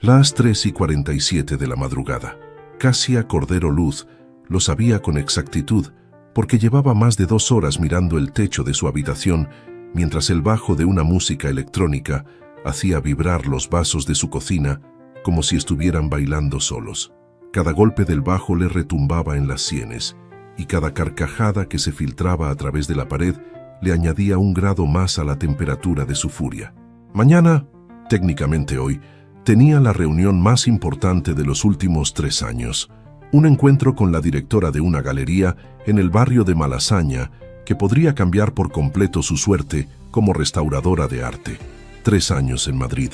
Las 3:47 de la madrugada. Casia Cordero Luz lo sabía con exactitud, porque llevaba más de 2 horas mirando el techo de su habitación mientras el bajo de una música electrónica hacía vibrar los vasos de su cocina como si estuvieran bailando solos. Cada golpe del bajo le retumbaba en las sienes, y cada carcajada que se filtraba a través de la pared le añadía 1 grado más a la temperatura de su furia. Mañana, técnicamente hoy, tenía la reunión más importante de los últimos 3 años. Un encuentro con la directora de una galería en el barrio de Malasaña que podría cambiar por completo su suerte como restauradora de arte. 3 años en Madrid,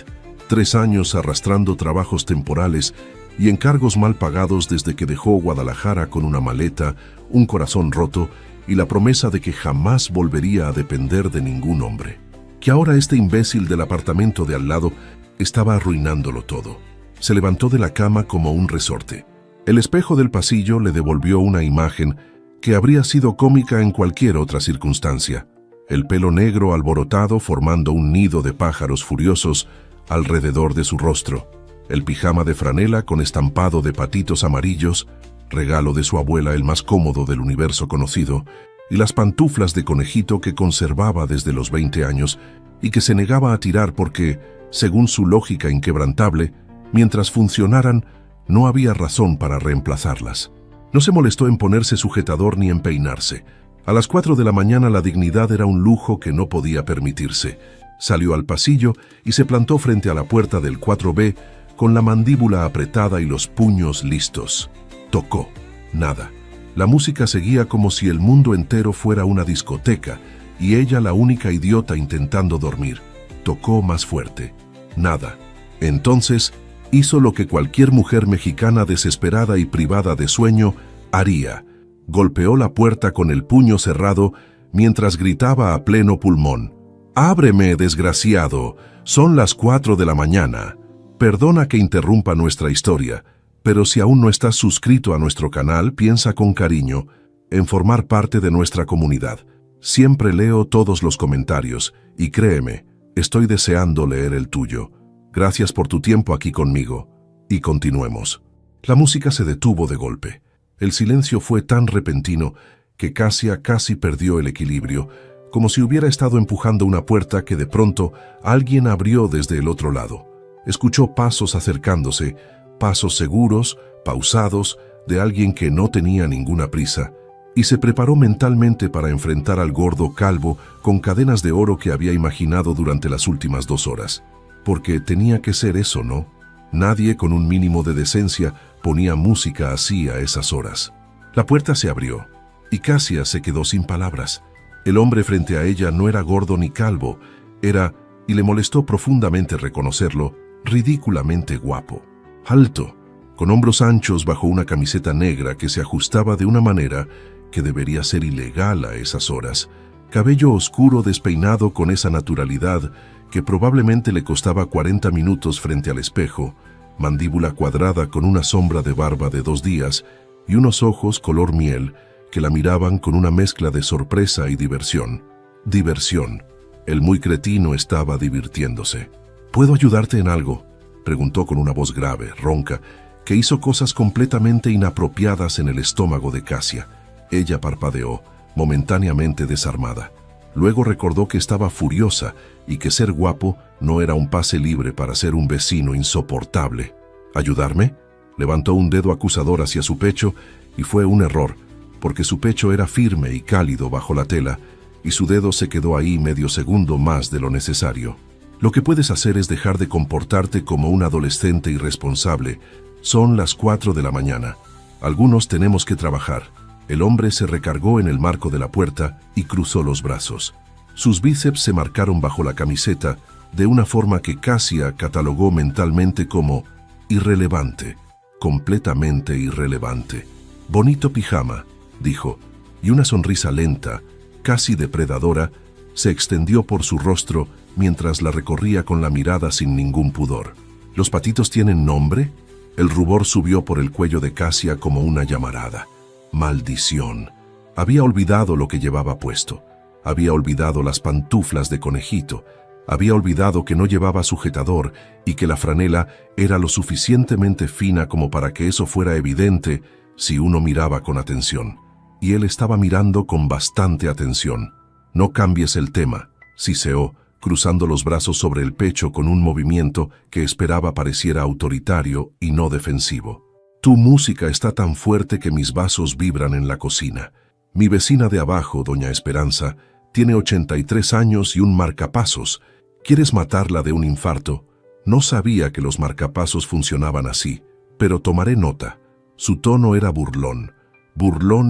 3 años arrastrando trabajos temporales y encargos mal pagados desde que dejó Guadalajara con una maleta, un corazón roto y la promesa de que jamás volvería a depender de ningún hombre. Que ahora este imbécil del apartamento de al lado estaba arruinándolo todo. Se levantó de la cama como un resorte. El espejo del pasillo le devolvió una imagen que habría sido cómica en cualquier otra circunstancia. El pelo negro alborotado formando un nido de pájaros furiosos alrededor de su rostro. El pijama de franela con estampado de patitos amarillos, regalo de su abuela el más cómodo del universo conocido, y las pantuflas de conejito que conservaba desde los 20 años y que se negaba a tirar porque, según su lógica inquebrantable, mientras funcionaran, no había razón para reemplazarlas. No se molestó en ponerse sujetador ni en peinarse. A las 4 de la mañana la dignidad era un lujo que no podía permitirse. Salió al pasillo y se plantó frente a la puerta del 4B con la mandíbula apretada y los puños listos. Tocó. Nada. La música seguía como si el mundo entero fuera una discoteca y ella la única idiota intentando dormir. Tocó más fuerte. Nada. Entonces hizo lo que cualquier mujer mexicana desesperada y privada de sueño haría. Golpeó la puerta con el puño cerrado mientras gritaba a pleno pulmón: «¡Ábreme, desgraciado! Son las 4 de la mañana. Perdona que interrumpa nuestra historia, pero si aún no estás suscrito a nuestro canal, piensa con cariño en formar parte de nuestra comunidad. Siempre leo todos los comentarios y créeme, estoy deseando leer el tuyo. Gracias por tu tiempo aquí conmigo. Y continuemos». La música se detuvo de golpe. El silencio fue tan repentino que Casia casi perdió el equilibrio, como si hubiera estado empujando una puerta que de pronto alguien abrió desde el otro lado. Escuchó pasos acercándose, pasos seguros, pausados, de alguien que no tenía ninguna prisa, y se preparó mentalmente para enfrentar al gordo calvo con cadenas de oro que había imaginado durante las últimas 2 horas. Porque tenía que ser eso, ¿no? Nadie con un mínimo de decencia ponía música así a esas horas. La puerta se abrió, y Casia se quedó sin palabras. El hombre frente a ella no era gordo ni calvo, era, y le molestó profundamente reconocerlo, ridículamente guapo. Alto, con hombros anchos bajo una camiseta negra que se ajustaba de una manera que debería ser ilegal a esas horas. Cabello oscuro despeinado con esa naturalidad que probablemente le costaba 40 minutos frente al espejo, mandíbula cuadrada con una sombra de barba de 2 días y unos ojos color miel que la miraban con una mezcla de sorpresa y diversión. Diversión. El muy cretino estaba divirtiéndose. «¿Puedo ayudarte en algo?», preguntó con una voz grave, ronca, que hizo cosas completamente inapropiadas en el estómago de Casia. Ella parpadeó, momentáneamente desarmada. Luego recordó que estaba furiosa y que ser guapo no era un pase libre para ser un vecino insoportable. «¿Ayudarme?». Levantó un dedo acusador hacia su pecho y fue un error, porque su pecho era firme y cálido bajo la tela, y su dedo se quedó ahí medio segundo más de lo necesario. «Lo que puedes hacer es dejar de comportarte como un adolescente irresponsable. Son las 4 de la mañana. Algunos tenemos que trabajar». El hombre se recargó en el marco de la puerta y cruzó los brazos. Sus bíceps se marcaron bajo la camiseta de una forma que Casia catalogó mentalmente como irrelevante, completamente irrelevante. «Bonito pijama», dijo, y una sonrisa lenta, casi depredadora, se extendió por su rostro mientras la recorría con la mirada sin ningún pudor. «¿Los patitos tienen nombre?». El rubor subió por el cuello de Casia como una llamarada. Maldición. Había olvidado lo que llevaba puesto. Había olvidado las pantuflas de conejito. Había olvidado que no llevaba sujetador y que la franela era lo suficientemente fina como para que eso fuera evidente si uno miraba con atención. Y él estaba mirando con bastante atención. «No cambies el tema», siseó, cruzando los brazos sobre el pecho con un movimiento que esperaba pareciera autoritario y no defensivo. «Tu música está tan fuerte que mis vasos vibran en la cocina. Mi vecina de abajo, doña Esperanza, tiene 83 años y un marcapasos. ¿Quieres matarla de un infarto?» No sabía que los marcapasos funcionaban así, pero tomaré nota. Su tono era burlón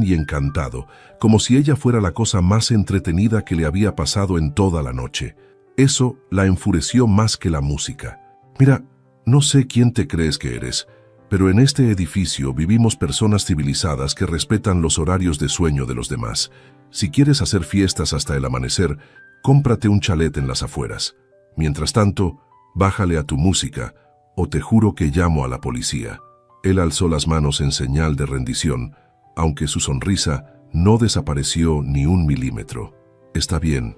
y encantado, como si ella fuera la cosa más entretenida que le había pasado en toda la noche. Eso la enfureció más que la música. «Mira, no sé quién te crees que eres, pero en este edificio vivimos personas civilizadas que respetan los horarios de sueño de los demás. Si quieres hacer fiestas hasta el amanecer, cómprate un chalet en las afueras. Mientras tanto, bájale a tu música, o te juro que llamo a la policía». Él alzó las manos en señal de rendición, aunque su sonrisa no desapareció ni un milímetro. Está bien.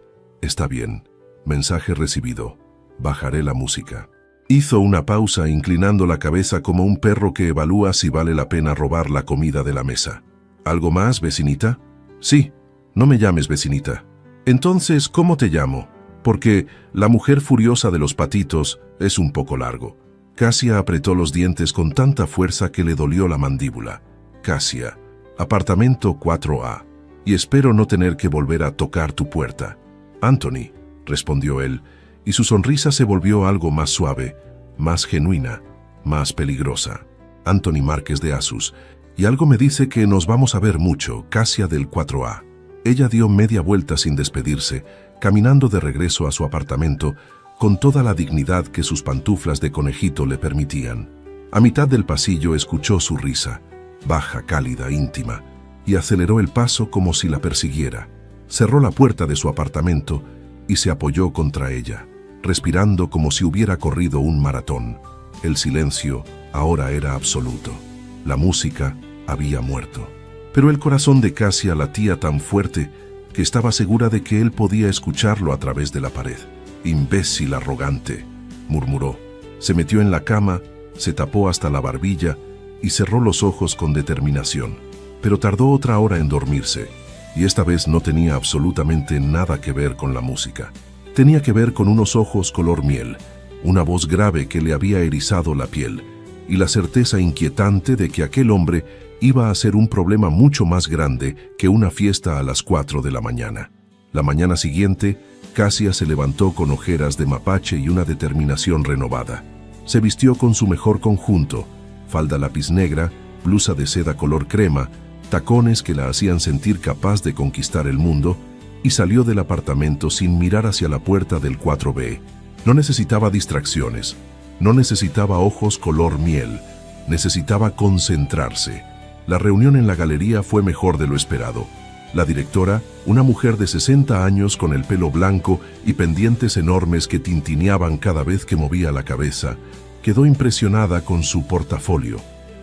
Mensaje recibido. Bajaré la música». Hizo una pausa inclinando la cabeza como un perro que evalúa si vale la pena robar la comida de la mesa. «¿Algo más, vecinita?» «Sí, no me llames vecinita». «Entonces, ¿cómo te llamo?» «Porque la mujer furiosa de los patitos es un poco largo». Casia apretó los dientes con tanta fuerza que le dolió la mandíbula. «Casia, apartamento 4A, y espero no tener que volver a tocar tu puerta». «Anthony», respondió él, y su sonrisa se volvió algo más suave, más genuina, más peligrosa. «Anthony Márquez de Asus, y algo me dice que nos vamos a ver mucho, Casia del 4A». Ella dio media vuelta sin despedirse, caminando de regreso a su apartamento, con toda la dignidad que sus pantuflas de conejito le permitían. A mitad del pasillo escuchó su risa, baja, cálida, íntima, y aceleró el paso como si la persiguiera. Cerró la puerta de su apartamento y se apoyó contra ella, respirando como si hubiera corrido un maratón. El silencio ahora era absoluto. La música había muerto. Pero el corazón de Casia latía tan fuerte que estaba segura de que él podía escucharlo a través de la pared. «Imbécil arrogante», murmuró. Se metió en la cama, se tapó hasta la barbilla y cerró los ojos con determinación. Pero tardó otra hora en dormirse, y esta vez no tenía absolutamente nada que ver con la música. Tenía que ver con unos ojos color miel, una voz grave que le había erizado la piel, y la certeza inquietante de que aquel hombre iba a ser un problema mucho más grande que una fiesta a las 4 de la mañana. La mañana siguiente, Casia se levantó con ojeras de mapache y una determinación renovada. Se vistió con su mejor conjunto, falda lápiz negra, blusa de seda color crema, tacones que la hacían sentir capaz de conquistar el mundo, y salió del apartamento sin mirar hacia la puerta del 4B. No necesitaba distracciones, no necesitaba ojos color miel, necesitaba concentrarse. La reunión en la galería fue mejor de lo esperado. La directora, una mujer de 60 años con el pelo blanco y pendientes enormes que tintineaban cada vez que movía la cabeza, quedó impresionada con su portafolio.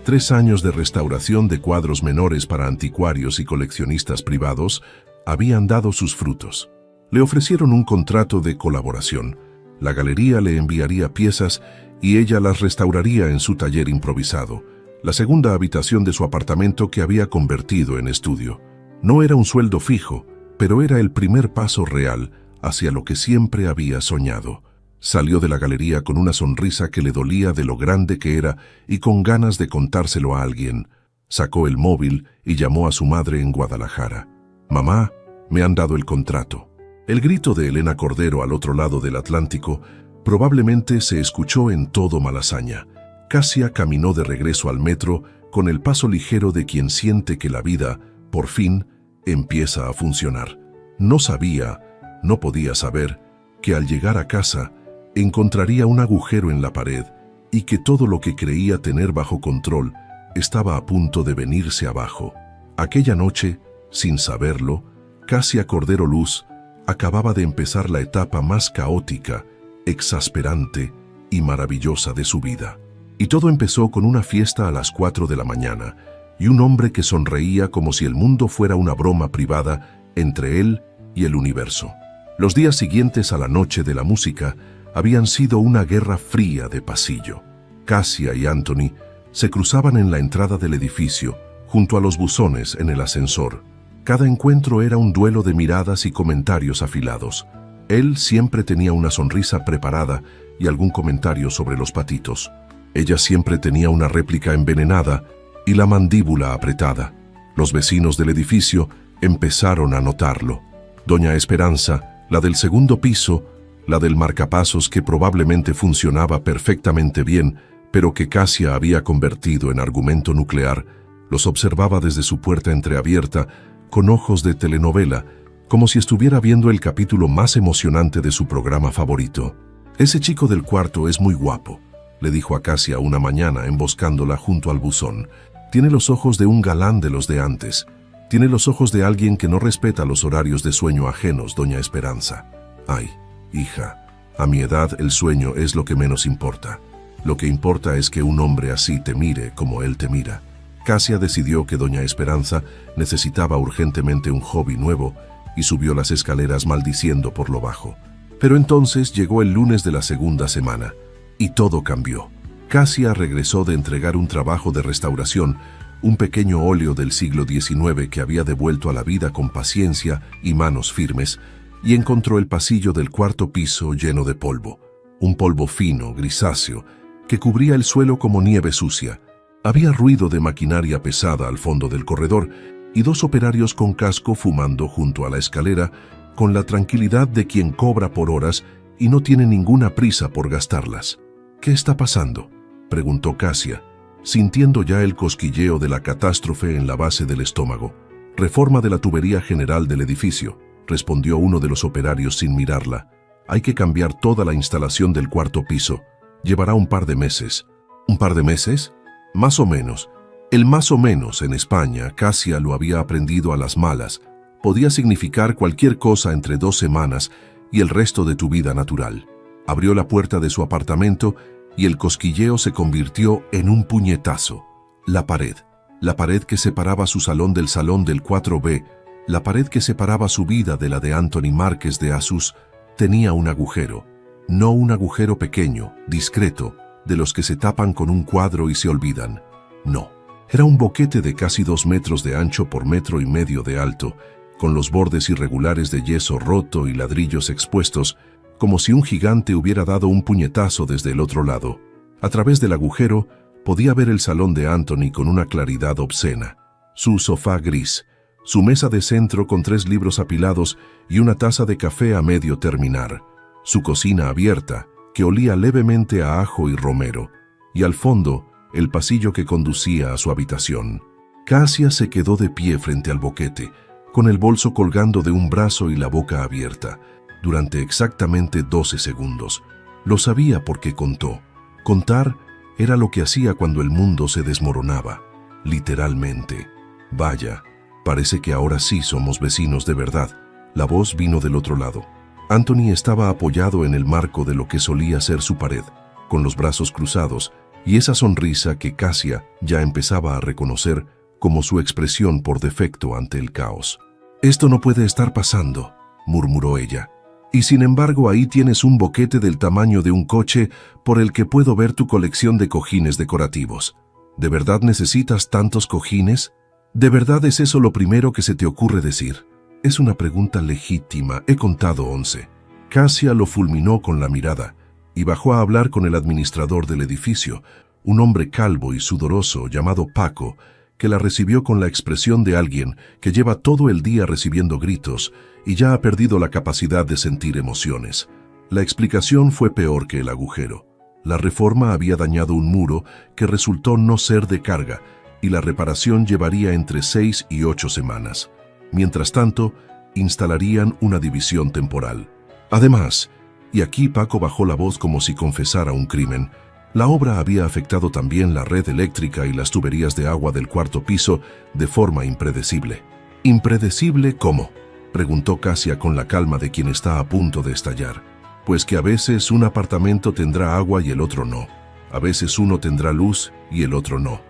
3 años de restauración de cuadros menores para anticuarios y coleccionistas privados habían dado sus frutos. Le ofrecieron un contrato de colaboración. La galería le enviaría piezas y ella las restauraría en su taller improvisado, la segunda habitación de su apartamento que había convertido en estudio. No era un sueldo fijo, pero era el primer paso real hacia lo que siempre había soñado. Salió de la galería con una sonrisa que le dolía de lo grande que era y con ganas de contárselo a alguien. Sacó el móvil y llamó a su madre en Guadalajara. «Mamá, me han dado el contrato». El grito de Elena Cordero al otro lado del Atlántico probablemente se escuchó en todo Malasaña. Casia caminó de regreso al metro con el paso ligero de quien siente que la vida, por fin, empieza a funcionar. No sabía, no podía saber, que al llegar a casa encontraría un agujero en la pared y que todo lo que creía tener bajo control estaba a punto de venirse abajo. Aquella noche, sin saberlo, Casia Cordero Luz acababa de empezar la etapa más caótica, exasperante y maravillosa de su vida. Y todo empezó con una fiesta a las 4 de la mañana y un hombre que sonreía como si el mundo fuera una broma privada entre él y el universo. Los días siguientes a la noche de la música habían sido una guerra fría de pasillo. Cassia y Anthony se cruzaban en la entrada del edificio, junto a los buzones en el ascensor. Cada encuentro era un duelo de miradas y comentarios afilados. Él siempre tenía una sonrisa preparada y algún comentario sobre los patitos. Ella siempre tenía una réplica envenenada y la mandíbula apretada. Los vecinos del edificio empezaron a notarlo. Doña Esperanza, la del segundo piso, la del marcapasos que probablemente funcionaba perfectamente bien, pero que Cassia había convertido en argumento nuclear, los observaba desde su puerta entreabierta, con ojos de telenovela, como si estuviera viendo el capítulo más emocionante de su programa favorito. «Ese chico del cuarto es muy guapo», le dijo a Cassia una mañana emboscándola junto al buzón. «Tiene los ojos de un galán de los de antes. Tiene los ojos de alguien que no respeta los horarios de sueño ajenos, doña Esperanza. Ay, hija, a mi edad el sueño es lo que menos importa. Lo que importa es que un hombre así te mire como él te mira». Cassia decidió que doña Esperanza necesitaba urgentemente un hobby nuevo y subió las escaleras maldiciendo por lo bajo. Pero entonces llegó el lunes de la segunda semana y todo cambió. Cassia regresó de entregar un trabajo de restauración, un pequeño óleo del siglo XIX que había devuelto a la vida con paciencia y manos firmes, y encontró el pasillo del cuarto piso lleno de polvo, un polvo fino, grisáceo, que cubría el suelo como nieve sucia. Había ruido de maquinaria pesada al fondo del corredor y dos operarios con casco fumando junto a la escalera con la tranquilidad de quien cobra por horas y no tiene ninguna prisa por gastarlas. «¿Qué está pasando?», preguntó Cassia, sintiendo ya el cosquilleo de la catástrofe en la base del estómago. «Reforma de la tubería general del edificio», respondió uno de los operarios sin mirarla. «Hay que cambiar toda la instalación del cuarto piso. Llevará un par de meses». «¿Un par de meses?». «Más o menos». El más o menos en España, Cassia lo había aprendido a las malas. Podía significar cualquier cosa entre 2 semanas y el resto de tu vida natural. Abrió la puerta de su apartamento y el cosquilleo se convirtió en un puñetazo. La pared que separaba su salón del 4B, la pared que separaba su vida de la de Anthony Márquez de Asus, tenía un agujero. No un agujero pequeño, discreto, de los que se tapan con un cuadro y se olvidan. No, era un boquete de casi 2 metros de ancho por 1,5 metros de alto, con los bordes irregulares de yeso roto y ladrillos expuestos, como si un gigante hubiera dado un puñetazo desde el otro lado. A través del agujero podía ver el salón de Anthony con una claridad obscena. Su sofá gris, su mesa de centro con 3 libros apilados y una taza de café a medio terminar, su cocina abierta, que olía levemente a ajo y romero, y al fondo, el pasillo que conducía a su habitación. Cassia se quedó de pie frente al boquete, con el bolso colgando de un brazo y la boca abierta, durante exactamente 12 segundos. Lo sabía porque contó. Contar era lo que hacía cuando el mundo se desmoronaba, literalmente. «Vaya, parece que ahora sí somos vecinos de verdad». La voz vino del otro lado. Anthony estaba apoyado en el marco de lo que solía ser su pared, con los brazos cruzados, y esa sonrisa que Cassia ya empezaba a reconocer como su expresión por defecto ante el caos. «Esto no puede estar pasando», murmuró ella. «Y sin embargo ahí tienes un boquete del tamaño de un coche por el que puedo ver tu colección de cojines decorativos. ¿De verdad necesitas tantos cojines? ¿De verdad es eso lo primero que se te ocurre decir?». «Es una pregunta legítima, he contado 11». Cassia lo fulminó con la mirada y bajó a hablar con el administrador del edificio, un hombre calvo y sudoroso llamado Paco, que la recibió con la expresión de alguien que lleva todo el día recibiendo gritos y ya ha perdido la capacidad de sentir emociones. La explicación fue peor que el agujero. La reforma había dañado un muro que resultó no ser de carga y la reparación llevaría entre 6 y 8 semanas. Mientras tanto, instalarían una división temporal. Además, y aquí Paco bajó la voz como si confesara un crimen, la obra había afectado también la red eléctrica y las tuberías de agua del cuarto piso de forma impredecible. «¿Impredecible cómo?», preguntó Cassia con la calma de quien está a punto de estallar. «Pues que a veces un apartamento tendrá agua y el otro no. A veces uno tendrá luz y el otro no.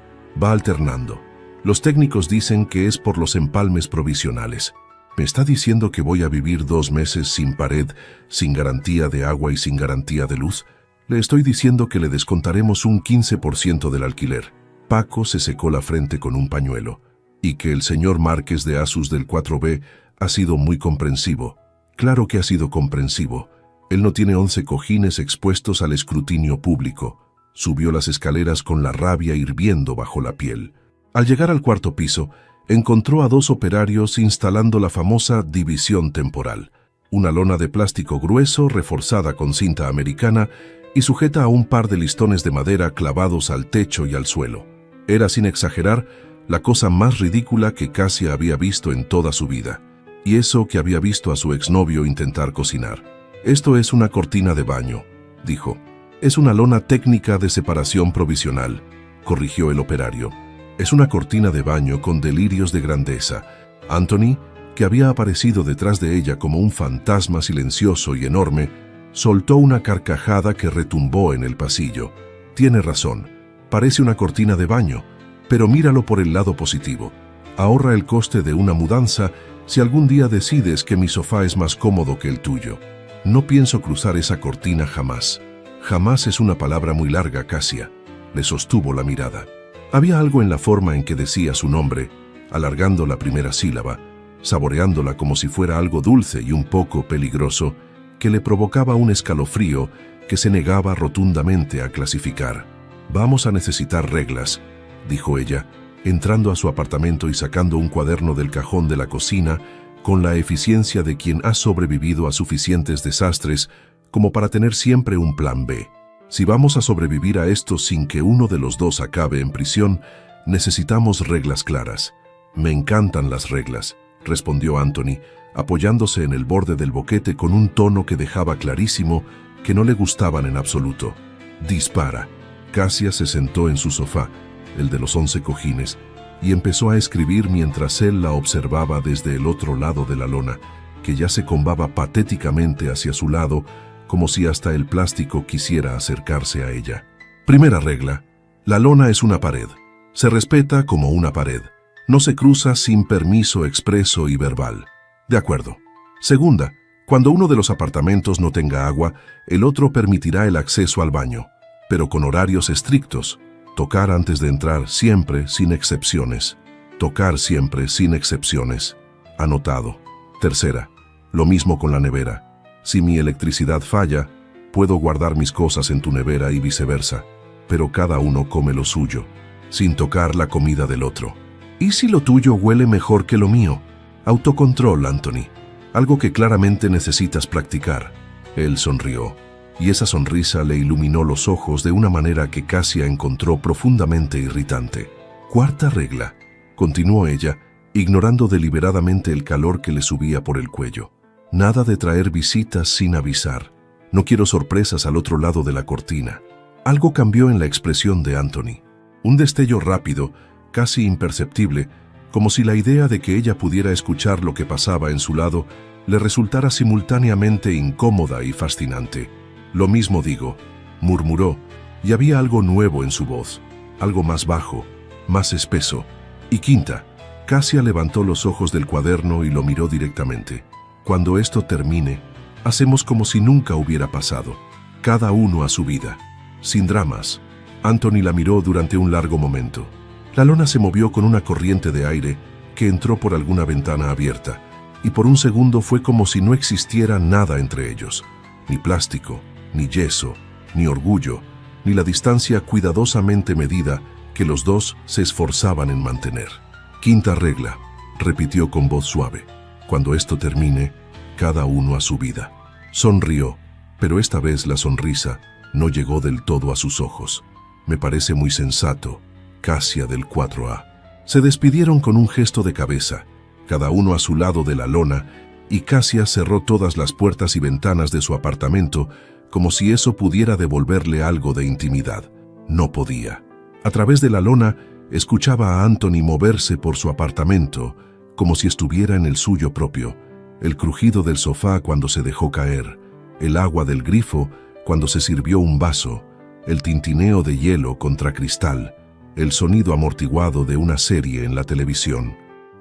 Va alternando. Los técnicos dicen que es por los empalmes provisionales. ¿Me está diciendo que voy a vivir 2 meses sin pared, sin garantía de agua y sin garantía de luz? Le estoy diciendo que le descontaremos un 15% del alquiler. Paco se secó la frente con un pañuelo. Y que el señor Márquez de Asus del 4B ha sido muy comprensivo. Claro que ha sido comprensivo. Él no tiene 11 cojines expuestos al escrutinio público. Subió las escaleras con la rabia hirviendo bajo la piel. Al llegar al 4º piso, encontró a 2 operarios instalando la famosa división temporal. Una lona de plástico grueso reforzada con cinta americana y sujeta a un par de listones de madera clavados al techo y al suelo. Era, sin exagerar, la cosa más ridícula que Cassia había visto en toda su vida. Y eso que había visto a su exnovio intentar cocinar. «Esto es una cortina de baño», dijo. «Es una lona técnica de separación provisional», corrigió el operario. «Es una cortina de baño con delirios de grandeza». Anthony, que había aparecido detrás de ella como un fantasma silencioso y enorme, soltó una carcajada que retumbó en el pasillo. «Tiene razón, parece una cortina de baño, pero míralo por el lado positivo. Ahorra el coste de una mudanza si algún día decides que mi sofá es más cómodo que el tuyo. No pienso cruzar esa cortina jamás». «Jamás» es una palabra muy larga, Cassia. Le sostuvo la mirada. Había algo en la forma en que decía su nombre, alargando la primera sílaba, saboreándola como si fuera algo dulce y un poco peligroso, que le provocaba un escalofrío que se negaba rotundamente a clasificar. «Vamos a necesitar reglas», dijo ella, entrando a su apartamento y sacando un cuaderno del cajón de la cocina con la eficiencia de quien ha sobrevivido a suficientes desastres como para tener siempre un plan B. «Si vamos a sobrevivir a esto sin que uno de los dos acabe en prisión, necesitamos reglas claras». «Me encantan las reglas», respondió Anthony, apoyándose en el borde del boquete con un tono que dejaba clarísimo que no le gustaban en absoluto. «Dispara». Cassia se sentó en su sofá, el de los 11 cojines, y empezó a escribir mientras él la observaba desde el otro lado de la lona, que ya se combaba patéticamente hacia su lado, como si hasta el plástico quisiera acercarse a ella. Primera regla: la lona es una pared. Se respeta como una pared. No se cruza sin permiso expreso y verbal. De acuerdo. Segunda: cuando uno de los apartamentos no tenga agua, el otro permitirá el acceso al baño, pero con horarios estrictos. Tocar antes de entrar siempre sin excepciones. Tocar siempre sin excepciones. Anotado. Tercera: lo mismo con la nevera. Si mi electricidad falla, puedo guardar mis cosas en tu nevera y viceversa, pero cada uno come lo suyo, sin tocar la comida del otro. ¿Y si lo tuyo huele mejor que lo mío? Autocontrol, Anthony. Algo que claramente necesitas practicar. Él sonrió, y esa sonrisa le iluminó los ojos de una manera que Cassia encontró profundamente irritante. Cuarta regla, continuó ella, ignorando deliberadamente el calor que le subía por el cuello. Nada de traer visitas sin avisar. No quiero sorpresas al otro lado de la cortina. Algo cambió en la expresión de Anthony. Un destello rápido, casi imperceptible, como si la idea de que ella pudiera escuchar lo que pasaba en su lado le resultara simultáneamente incómoda y fascinante. «Lo mismo digo», murmuró, y había algo nuevo en su voz, algo más bajo, más espeso. Y quinta, Cassia levantó los ojos del cuaderno y lo miró directamente. «Cuando esto termine, hacemos como si nunca hubiera pasado, cada uno a su vida, sin dramas». Anthony la miró durante un largo momento. La lona se movió con una corriente de aire que entró por alguna ventana abierta, y por un segundo fue como si no existiera nada entre ellos, ni plástico, ni yeso, ni orgullo, ni la distancia cuidadosamente medida que los dos se esforzaban en mantener. «Quinta regla», repitió con voz suave. «Cuando esto termine, cada uno a su vida». Sonrió, pero esta vez la sonrisa no llegó del todo a sus ojos. «Me parece muy sensato, Cassia del 4A». Se despidieron con un gesto de cabeza, cada uno a su lado de la lona, y Cassia cerró todas las puertas y ventanas de su apartamento como si eso pudiera devolverle algo de intimidad. No podía. A través de la lona escuchaba a Anthony moverse por su apartamento como si estuviera en el suyo propio, el crujido del sofá cuando se dejó caer, el agua del grifo cuando se sirvió un vaso, el tintineo de hielo contra cristal, el sonido amortiguado de una serie en la televisión.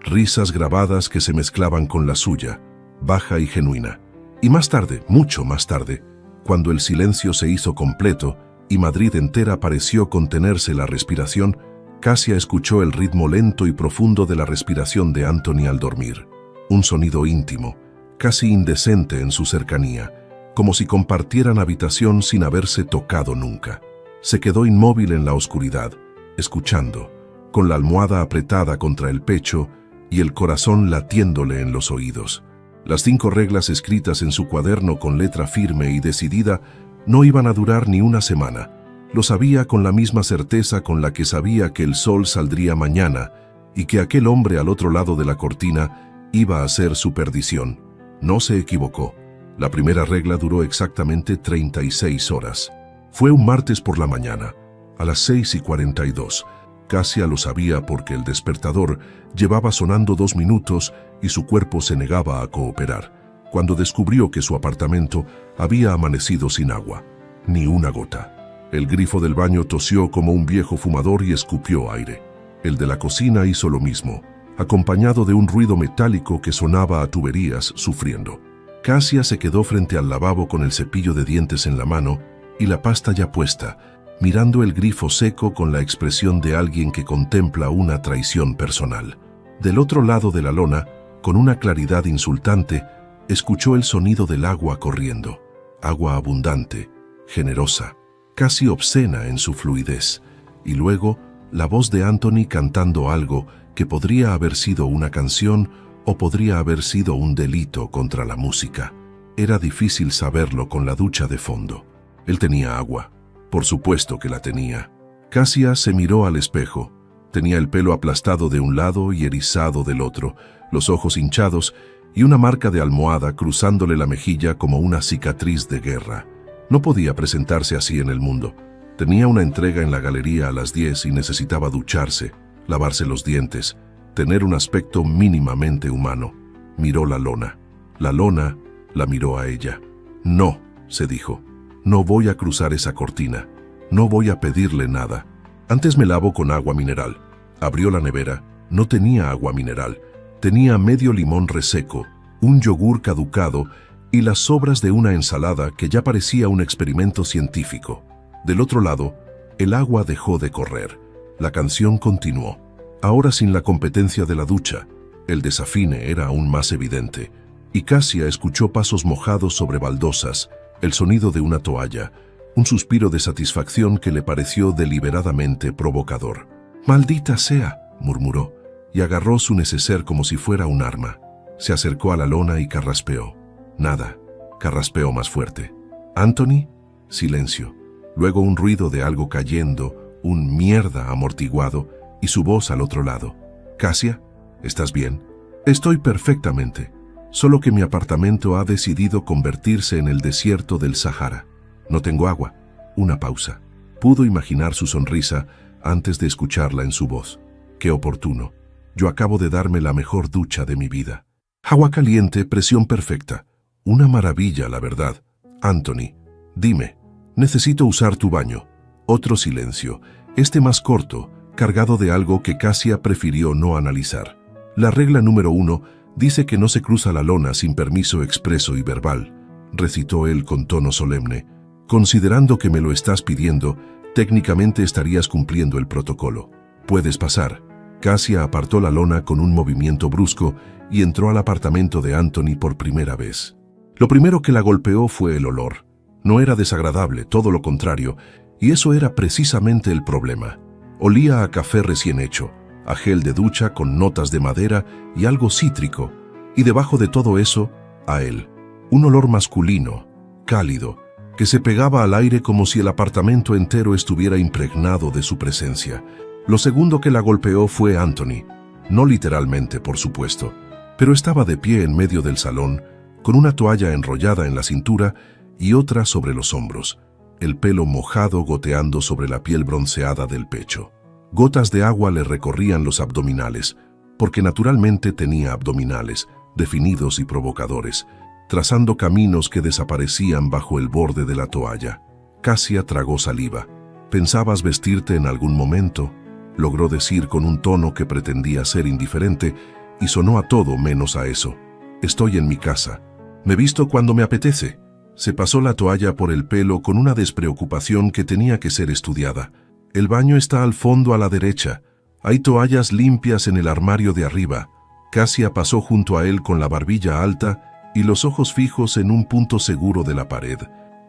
risas grabadas que se mezclaban con la suya, baja y genuina. Y más tarde, mucho más tarde, cuando el silencio se hizo completo y Madrid entera pareció contenerse la respiración, Cassia escuchó el ritmo lento y profundo de la respiración de Anthony al dormir. Un sonido íntimo, casi indecente en su cercanía, como si compartieran habitación sin haberse tocado nunca. Se quedó inmóvil en la oscuridad, escuchando, con la almohada apretada contra el pecho y el corazón latiéndole en los oídos. Las 5 reglas escritas en su cuaderno con letra firme y decidida no iban a durar ni una semana. Lo sabía con la misma certeza con la que sabía que el sol saldría mañana y que aquel hombre al otro lado de la cortina iba a ser su perdición. No se equivocó. La primera regla duró exactamente 36 horas. Fue un martes por la mañana, a las 6:42. Cassia lo sabía porque el despertador llevaba sonando 2 minutos y su cuerpo se negaba a cooperar, cuando descubrió que su apartamento había amanecido sin agua, ni una gota. El grifo del baño tosió como un viejo fumador y escupió aire. El de la cocina hizo lo mismo, acompañado de un ruido metálico que sonaba a tuberías sufriendo. Cassia se quedó frente al lavabo con el cepillo de dientes en la mano y la pasta ya puesta, mirando el grifo seco con la expresión de alguien que contempla una traición personal. Del otro lado de la lona, con una claridad insultante, escuchó el sonido del agua corriendo. Agua abundante, generosa, casi obscena en su fluidez. Y luego, la voz de Anthony cantando algo que podría haber sido una canción o podría haber sido un delito contra la música. Era difícil saberlo con la ducha de fondo. Él tenía agua. Por supuesto que la tenía. Cassia se miró al espejo. Tenía el pelo aplastado de un lado y erizado del otro, los ojos hinchados y una marca de almohada cruzándole la mejilla como una cicatriz de guerra. No podía presentarse así en el mundo. Tenía una entrega en la galería a las 10 y necesitaba ducharse, lavarse los dientes, tener un aspecto mínimamente humano. Miró la lona. La lona la miró a ella. No, se dijo. No voy a cruzar esa cortina. No voy a pedirle nada. Antes me lavo con agua mineral. Abrió la nevera. No tenía agua mineral. Tenía medio limón reseco, un yogur caducado y las sobras de una ensalada que ya parecía un experimento científico. Del otro lado, el agua dejó de correr. La canción continuó. Ahora sin la competencia de la ducha. El desafine era aún más evidente. Y Cassia escuchó pasos mojados sobre baldosas, el sonido de una toalla, un suspiro de satisfacción que le pareció deliberadamente provocador. «Maldita sea», murmuró, y agarró su neceser como si fuera un arma. Se acercó a la lona y carraspeó. Nada. Carraspeó más fuerte. «¿Anthony?» Silencio. Luego un ruido de algo cayendo, un mierda amortiguado, y su voz al otro lado. «Cassia, ¿estás bien?» «Estoy perfectamente. Solo que mi apartamento ha decidido convertirse en el desierto del Sahara. No tengo agua». Una pausa. Pudo imaginar su sonrisa antes de escucharla en su voz. «Qué oportuno. Yo acabo de darme la mejor ducha de mi vida. Agua caliente, presión perfecta. Una maravilla, la verdad. Anthony, dime, necesito usar tu baño». Otro silencio, este más corto, cargado de algo que Cassia prefirió no analizar. La regla número 1 dice que no se cruza la lona sin permiso expreso y verbal, recitó él con tono solemne. «Considerando que me lo estás pidiendo, técnicamente estarías cumpliendo el protocolo. Puedes pasar». Cassia apartó la lona con un movimiento brusco y entró al apartamento de Anthony por primera vez. Lo primero que la golpeó fue el olor. No era desagradable, todo lo contrario, y eso era precisamente el problema. Olía a café recién hecho, a gel de ducha con notas de madera y algo cítrico, y debajo de todo eso, a él. Un olor masculino, cálido, que se pegaba al aire como si el apartamento entero estuviera impregnado de su presencia. Lo segundo que la golpeó fue Anthony. No literalmente, por supuesto, pero estaba de pie en medio del salón, con una toalla enrollada en la cintura y otra sobre los hombros, el pelo mojado goteando sobre la piel bronceada del pecho. Gotas de agua le recorrían los abdominales, porque naturalmente tenía abdominales, definidos y provocadores, trazando caminos que desaparecían bajo el borde de la toalla. Cassia tragó saliva. «¿Pensabas vestirte en algún momento?», logró decir con un tono que pretendía ser indiferente, y sonó a todo menos a eso. Estoy en mi casa. Me visto cuando me apetece. Se pasó la toalla por el pelo con una despreocupación que tenía que ser estudiada. El baño está al fondo a la derecha. Hay toallas limpias en el armario de arriba. Cassia pasó junto a él con la barbilla alta y los ojos fijos en un punto seguro de la pared.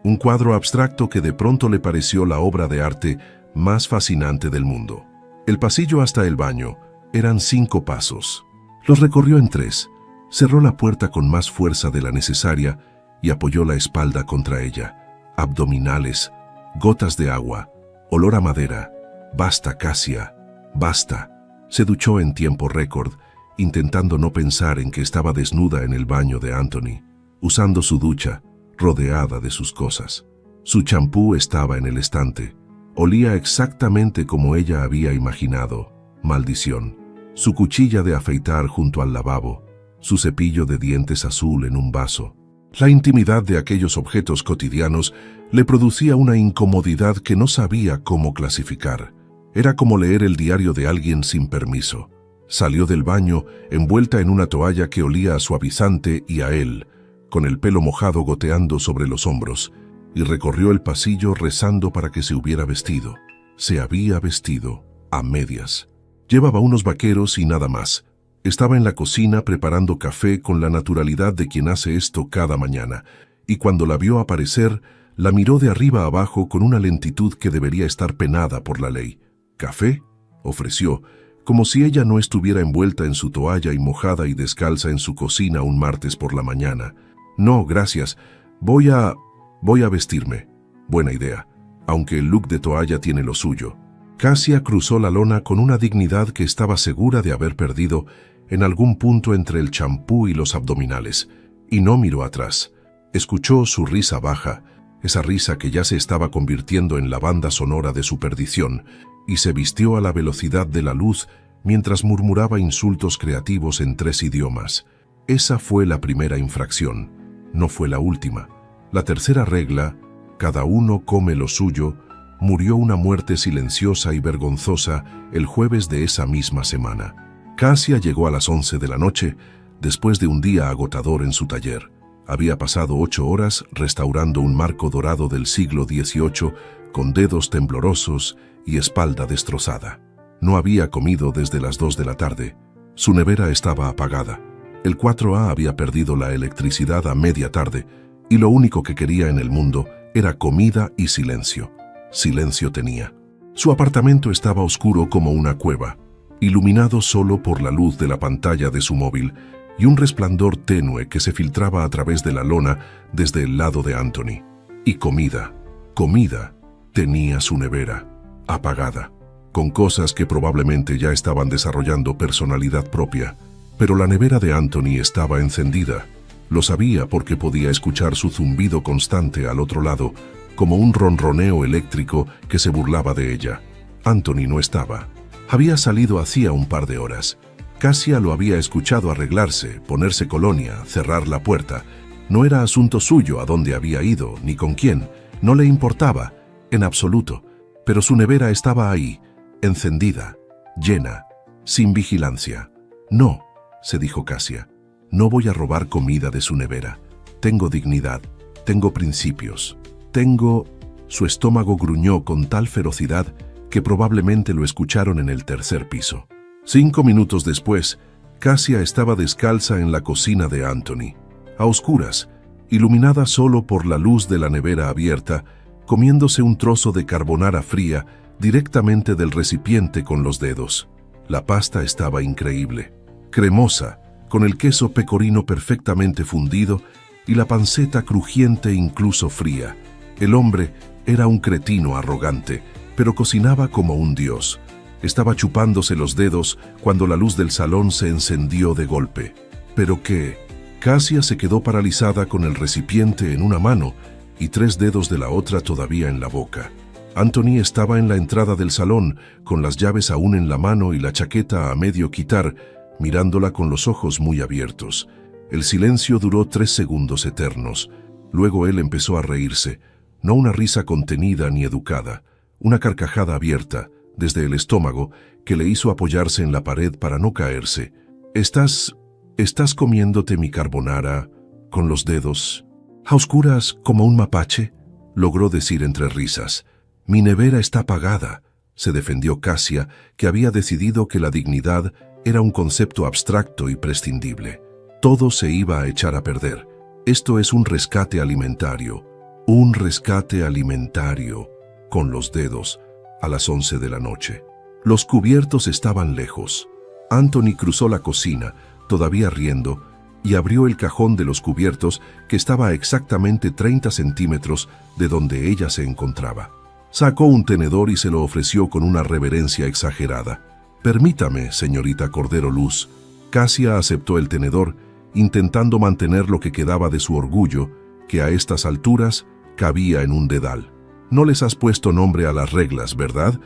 Un cuadro abstracto que de pronto le pareció la obra de arte más fascinante del mundo. El pasillo hasta el baño eran 5 pasos. Los recorrió en 3. Cerró la puerta con más fuerza de la necesaria y apoyó la espalda contra ella. Abdominales, gotas de agua, olor a madera. Basta, Cassia, basta. Se duchó en tiempo récord, intentando no pensar en que estaba desnuda en el baño de Anthony, usando su ducha, rodeada de sus cosas. Su champú estaba en el estante. Olía exactamente como ella había imaginado. Maldición. Su cuchilla de afeitar junto al lavabo, su cepillo de dientes azul en un vaso. La intimidad de aquellos objetos cotidianos le producía una incomodidad que no sabía cómo clasificar. Era como leer el diario de alguien sin permiso. Salió del baño envuelta en una toalla que olía a suavizante y a él, con el pelo mojado goteando sobre los hombros, y recorrió el pasillo rezando para que se hubiera vestido. Se había vestido a medias. Llevaba unos vaqueros y nada más. Estaba en la cocina preparando café con la naturalidad de quien hace esto cada mañana, y cuando la vio aparecer, la miró de arriba a abajo con una lentitud que debería estar penada por la ley. ¿Café?, ofreció, como si ella no estuviera envuelta en su toalla y mojada y descalza en su cocina un martes por la mañana. No, gracias. Voy a vestirme. Buena idea, aunque el look de toalla tiene lo suyo. Cassia cruzó la lona con una dignidad que estaba segura de haber perdido en algún punto entre el champú y los abdominales, y no miró atrás. Escuchó su risa baja, esa risa que ya se estaba convirtiendo en la banda sonora de su perdición, y se vistió a la velocidad de la luz mientras murmuraba insultos creativos en 3 idiomas. Esa fue la primera infracción, no fue la última. La tercera regla, cada uno come lo suyo, murió una muerte silenciosa y vergonzosa el jueves de esa misma semana. Cassia llegó a las 11 de la noche, después de un día agotador en su taller. Había pasado 8 horas restaurando un marco dorado del siglo XVIII con dedos temblorosos y espalda destrozada. No había comido desde las 2 de la tarde. Su nevera estaba apagada. El 4A había perdido la electricidad a media tarde y lo único que quería en el mundo era comida y silencio. Silencio tenía. Su apartamento estaba oscuro como una cueva, iluminado solo por la luz de la pantalla de su móvil y un resplandor tenue que se filtraba a través de la lona desde el lado de Anthony. Y comida. Tenía su nevera, apagada, con cosas que probablemente ya estaban desarrollando personalidad propia. Pero la nevera de Anthony estaba encendida. Lo sabía porque podía escuchar su zumbido constante al otro lado, como un ronroneo eléctrico que se burlaba de ella. Anthony no estaba. Había salido hacía un par de horas. Cassia lo había escuchado arreglarse, ponerse colonia, cerrar la puerta. No era asunto suyo a dónde había ido, ni con quién. No le importaba, en absoluto. Pero su nevera estaba ahí, encendida, llena, sin vigilancia. No, se dijo Cassia, no voy a robar comida de su nevera. Tengo dignidad, tengo principios, Su estómago gruñó con tal ferocidad que probablemente lo escucharon en el 3er piso. 5 minutos después, Cassia estaba descalza en la cocina de Anthony, a oscuras, iluminada solo por la luz de la nevera abierta, comiéndose un trozo de carbonara fría directamente del recipiente con los dedos. La pasta estaba increíble, cremosa, con el queso pecorino perfectamente fundido y la panceta crujiente incluso fría. El hombre era un cretino arrogante, pero cocinaba como un dios. Estaba chupándose los dedos cuando la luz del salón se encendió de golpe. ¿Pero qué? Cassia se quedó paralizada con el recipiente en una mano y 3 dedos de la otra todavía en la boca. Anthony estaba en la entrada del salón, con las llaves aún en la mano y la chaqueta a medio quitar, mirándola con los ojos muy abiertos. El silencio duró 3 segundos eternos. Luego él empezó a reírse, no una risa contenida ni educada, una carcajada abierta, desde el estómago, que le hizo apoyarse en la pared para no caerse. ¿Estás comiéndote mi carbonara con los dedos? A oscuras como un mapache, logró decir entre risas. Mi nevera está apagada, se defendió Cassia, que había decidido que la dignidad era un concepto abstracto y prescindible. Todo se iba a echar a perder. Esto es un rescate alimentario. Un rescate alimentario, con los dedos, a las 11 de la noche. Los cubiertos estaban lejos. Anthony cruzó la cocina, todavía riendo, y abrió el cajón de los cubiertos que estaba a exactamente 30 centímetros de donde ella se encontraba. Sacó un tenedor y se lo ofreció con una reverencia exagerada. Permítame, señorita Cordero Luz. Cassia aceptó el tenedor, intentando mantener lo que quedaba de su orgullo, que a estas alturas cabía en un dedal. No les has puesto nombre a las reglas, ¿verdad?,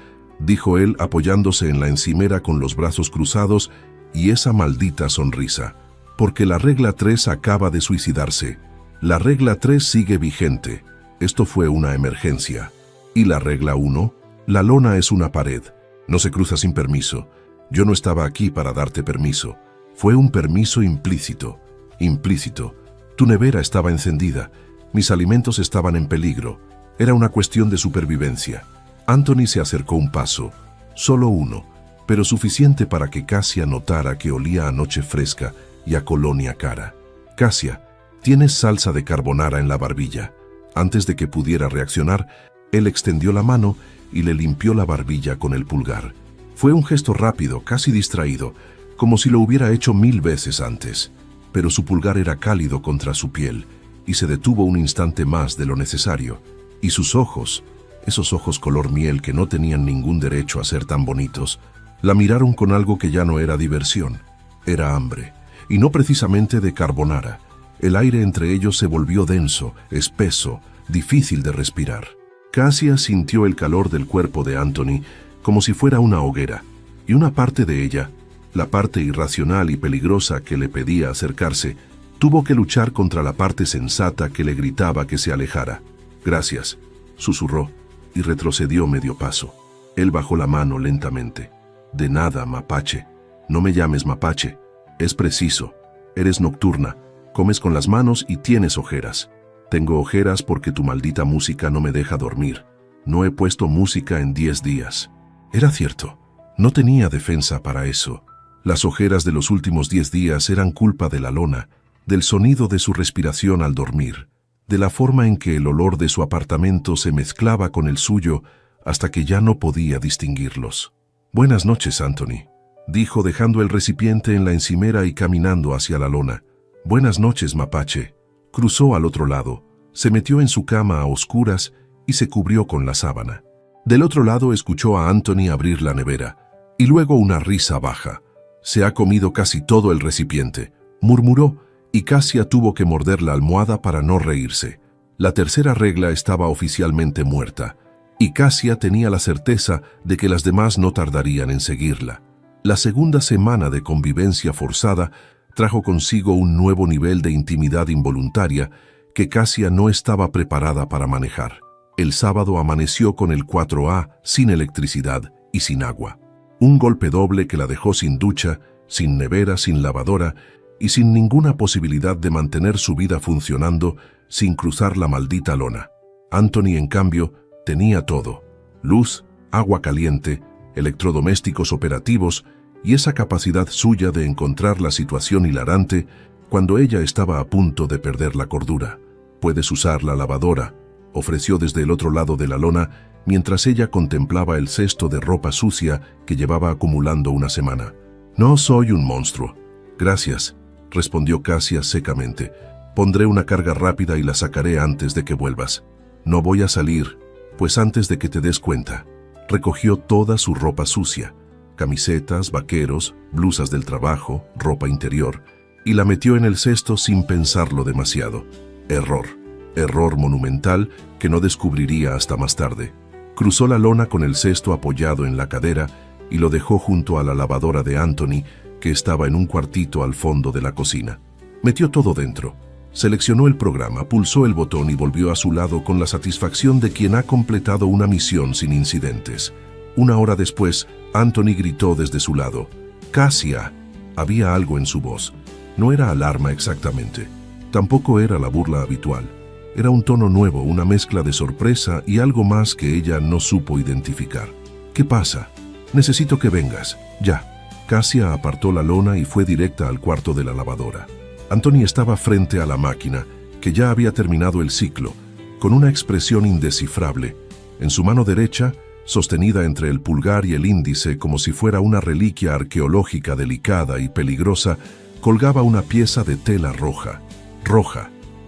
dijo él apoyándose en la encimera con los brazos cruzados y esa maldita sonrisa. Porque la regla 3 acaba de suicidarse. La regla 3 sigue vigente. Esto fue una emergencia. Y la regla 1, la lona es una pared. No se cruza sin permiso. Yo no estaba aquí para darte permiso. Fue un permiso implícito. Implícito. Tu nevera estaba encendida. Mis alimentos estaban en peligro. Era una cuestión de supervivencia. Anthony se acercó un paso. Solo uno, pero suficiente para que Cassia notara que olía a noche fresca y a colonia cara. Cassia, tienes salsa de carbonara en la barbilla. Antes de que pudiera reaccionar, él extendió la mano y le limpió la barbilla con el pulgar. Fue un gesto rápido, casi distraído, como si lo hubiera hecho 1000 veces antes. Pero su pulgar era cálido contra su piel y se detuvo un instante más de lo necesario. Y sus ojos, esos ojos color miel que no tenían ningún derecho a ser tan bonitos, la miraron con algo que ya no era diversión. Era hambre. Y no precisamente de carbonara. El aire entre ellos se volvió denso, espeso, difícil de respirar. Cassia sintió el calor del cuerpo de Anthony como si fuera una hoguera, y una parte de ella, la parte irracional y peligrosa que le pedía acercarse, tuvo que luchar contra la parte sensata que le gritaba que se alejara. Gracias, susurró, y retrocedió medio paso. Él bajó la mano lentamente. De nada, mapache. No me llames mapache. Es preciso. Eres nocturna, comes con las manos y tienes ojeras. Tengo ojeras porque tu maldita música no me deja dormir. No he puesto música en 10 días. Era cierto. No tenía defensa para eso. Las ojeras de los últimos 10 días eran culpa de la lona, del sonido de su respiración al dormir, de la forma en que el olor de su apartamento se mezclaba con el suyo hasta que ya no podía distinguirlos. Buenas noches, Anthony, dijo dejando el recipiente en la encimera y caminando hacia la lona. Buenas noches, mapache. Cruzó al otro lado, se metió en su cama a oscuras y se cubrió con la sábana. Del otro lado escuchó a Anthony abrir la nevera, y luego una risa baja. Se ha comido casi todo el recipiente, murmuró, y Cassia tuvo que morder la almohada para no reírse. La tercera regla estaba oficialmente muerta, y Cassia tenía la certeza de que las demás no tardarían en seguirla. La segunda semana de convivencia forzada trajo consigo un nuevo nivel de intimidad involuntaria que Cassia no estaba preparada para manejar. El sábado amaneció con el 4A, sin electricidad y sin agua. Un golpe doble que la dejó sin ducha, sin nevera, sin lavadora y sin ninguna posibilidad de mantener su vida funcionando sin cruzar la maldita lona. Anthony, en cambio, tenía todo: luz, agua caliente, electrodomésticos operativos y esa capacidad suya de encontrar la situación hilarante cuando ella estaba a punto de perder la cordura. «Puedes usar la lavadora», ofreció desde el otro lado de la lona mientras ella contemplaba el cesto de ropa sucia que llevaba acumulando una semana. «No soy un monstruo». «Gracias», respondió Cassia secamente. «Pondré una carga rápida y la sacaré antes de que vuelvas». «No voy a salir, pues antes de que te des cuenta». Recogió toda su ropa sucia, camisetas, vaqueros, blusas del trabajo, ropa interior, y la metió en el cesto sin pensarlo demasiado. Error. Error monumental que no descubriría hasta más tarde. Cruzó la lona con el cesto apoyado en la cadera y lo dejó junto a la lavadora de Anthony, que estaba en un cuartito al fondo de la cocina. Metió todo dentro. Seleccionó el programa, pulsó el botón y volvió a su lado con la satisfacción de quien ha completado una misión sin incidentes. Una hora después, Anthony gritó desde su lado: «¡Cassia!». Había algo en su voz. No era alarma exactamente. Tampoco era la burla habitual. Era un tono nuevo, una mezcla de sorpresa y algo más que ella no supo identificar. ¿Qué pasa? Necesito que vengas. Ya. Cassia apartó la lona y fue directa al cuarto de la lavadora. Anthony estaba frente a la máquina, que ya había terminado el ciclo, con una expresión indescifrable. En su mano derecha, sostenida entre el pulgar y el índice como si fuera una reliquia arqueológica delicada y peligrosa, colgaba una pieza de tela roja,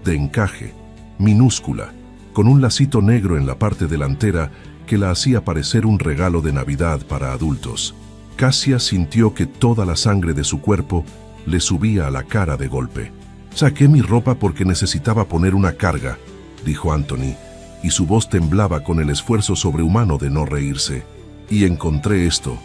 de encaje, minúscula, con un lacito negro en la parte delantera que la hacía parecer un regalo de Navidad para adultos. Cassia sintió que toda la sangre de su cuerpo le subía a la cara de golpe. «Saqué mi ropa porque necesitaba poner una carga», dijo Anthony, y su voz temblaba con el esfuerzo sobrehumano de no reírse. «Y encontré esto,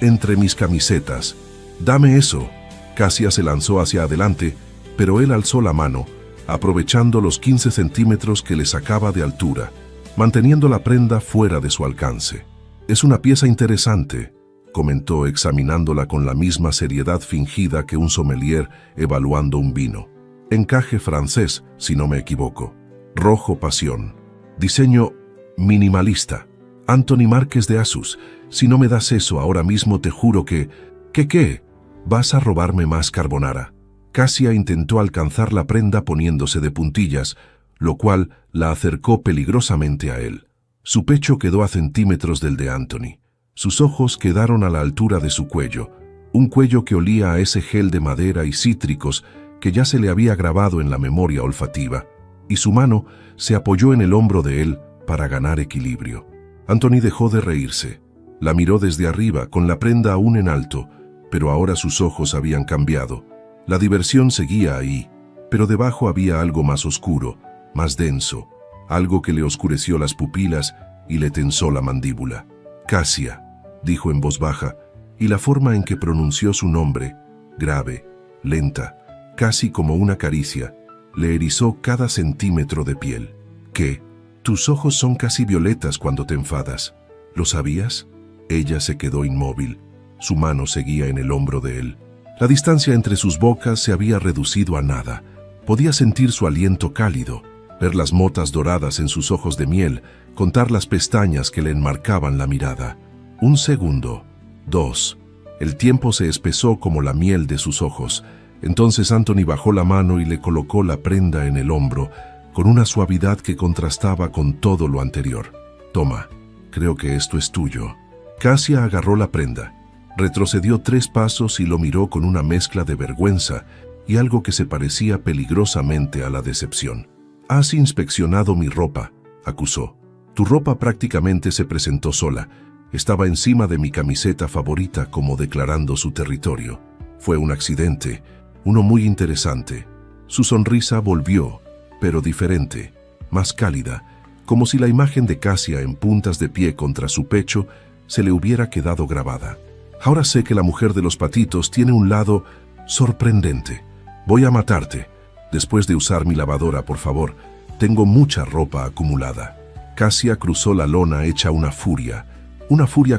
entre mis camisetas. Dame eso». Cassia se lanzó hacia adelante, pero él alzó la mano, aprovechando los 15 centímetros que le sacaba de altura, manteniendo la prenda fuera de su alcance. «Es una pieza interesante», comentó examinándola con la misma seriedad fingida que un sommelier evaluando un vino. «Encaje francés, si no me equivoco. Rojo pasión. Diseño minimalista. Anthony Márquez de Asus. Si no me das eso ahora mismo te juro que... ¿Qué? ¿Vas a robarme más carbonara?» Cassia intentó alcanzar la prenda poniéndose de puntillas, lo cual la acercó peligrosamente a él. Su pecho quedó a centímetros del de Anthony. Sus ojos quedaron a la altura de su cuello, un cuello que olía a ese gel de madera y cítricos que ya se le había grabado en la memoria olfativa, y su mano se apoyó en el hombro de él para ganar equilibrio. Anthony dejó de reírse. La miró desde arriba, con la prenda aún en alto, pero ahora sus ojos habían cambiado. La diversión seguía ahí, pero debajo había algo más oscuro, más denso, algo que le oscureció las pupilas y le tensó la mandíbula. «Cassia», dijo en voz baja, y la forma en que pronunció su nombre, grave, lenta, casi como una caricia, le erizó cada centímetro de piel. «¿Qué? Tus ojos son casi violetas cuando te enfadas. ¿Lo sabías?» Ella se quedó inmóvil. Su mano seguía en el hombro de él. La distancia entre sus bocas se había reducido a nada. Podía sentir su aliento cálido, ver las motas doradas en sus ojos de miel, contar las pestañas que le enmarcaban la mirada. 1 segundo, 2. El tiempo se espesó como la miel de sus ojos. Entonces Anthony bajó la mano y le colocó la prenda en el hombro, con una suavidad que contrastaba con todo lo anterior. «Toma, creo que esto es tuyo». Cassia agarró la prenda, retrocedió 3 pasos y lo miró con una mezcla de vergüenza y algo que se parecía peligrosamente a la decepción. «Has inspeccionado mi ropa», acusó. «Tu ropa prácticamente se presentó sola. Estaba encima de mi camiseta favorita como declarando su territorio. Fue un accidente, uno muy interesante». Su sonrisa volvió, pero diferente, más cálida, como si la imagen de Cassia en puntas de pie contra su pecho se le hubiera quedado grabada. «Ahora sé que la mujer de los patitos tiene un lado sorprendente. Voy a matarte. Después de usar mi lavadora, por favor. Tengo mucha ropa acumulada». Cassia cruzó la lona hecha una furia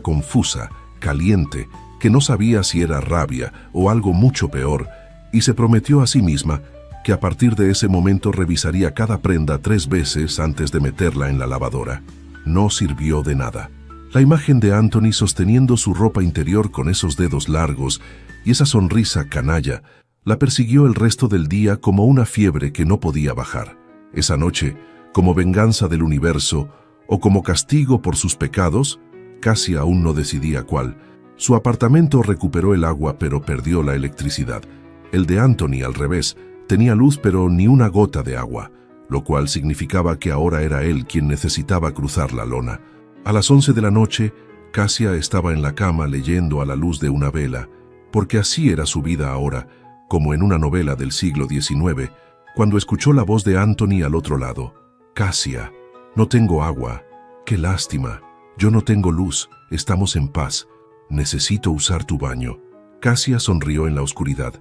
confusa, caliente, que no sabía si era rabia o algo mucho peor, y se prometió a sí misma que a partir de ese momento revisaría cada prenda 3 veces antes de meterla en la lavadora. No sirvió de nada. La imagen de Anthony sosteniendo su ropa interior con esos dedos largos y esa sonrisa canalla la persiguió el resto del día como una fiebre que no podía bajar. Esa noche, como venganza del universo o como castigo por sus pecados, Cassia aún no decidía cuál. Su apartamento recuperó el agua pero perdió la electricidad. El de Anthony, al revés, tenía luz pero ni una gota de agua, lo cual significaba que ahora era él quien necesitaba cruzar la lona. A las 11 de la noche, Cassia estaba en la cama leyendo a la luz de una vela, porque así era su vida ahora, como en una novela del siglo XIX, cuando escuchó la voz de Anthony al otro lado. «Cassia, no tengo agua. Qué lástima. Yo no tengo luz. Estamos en paz. Necesito usar tu baño». Cassia sonrió en la oscuridad.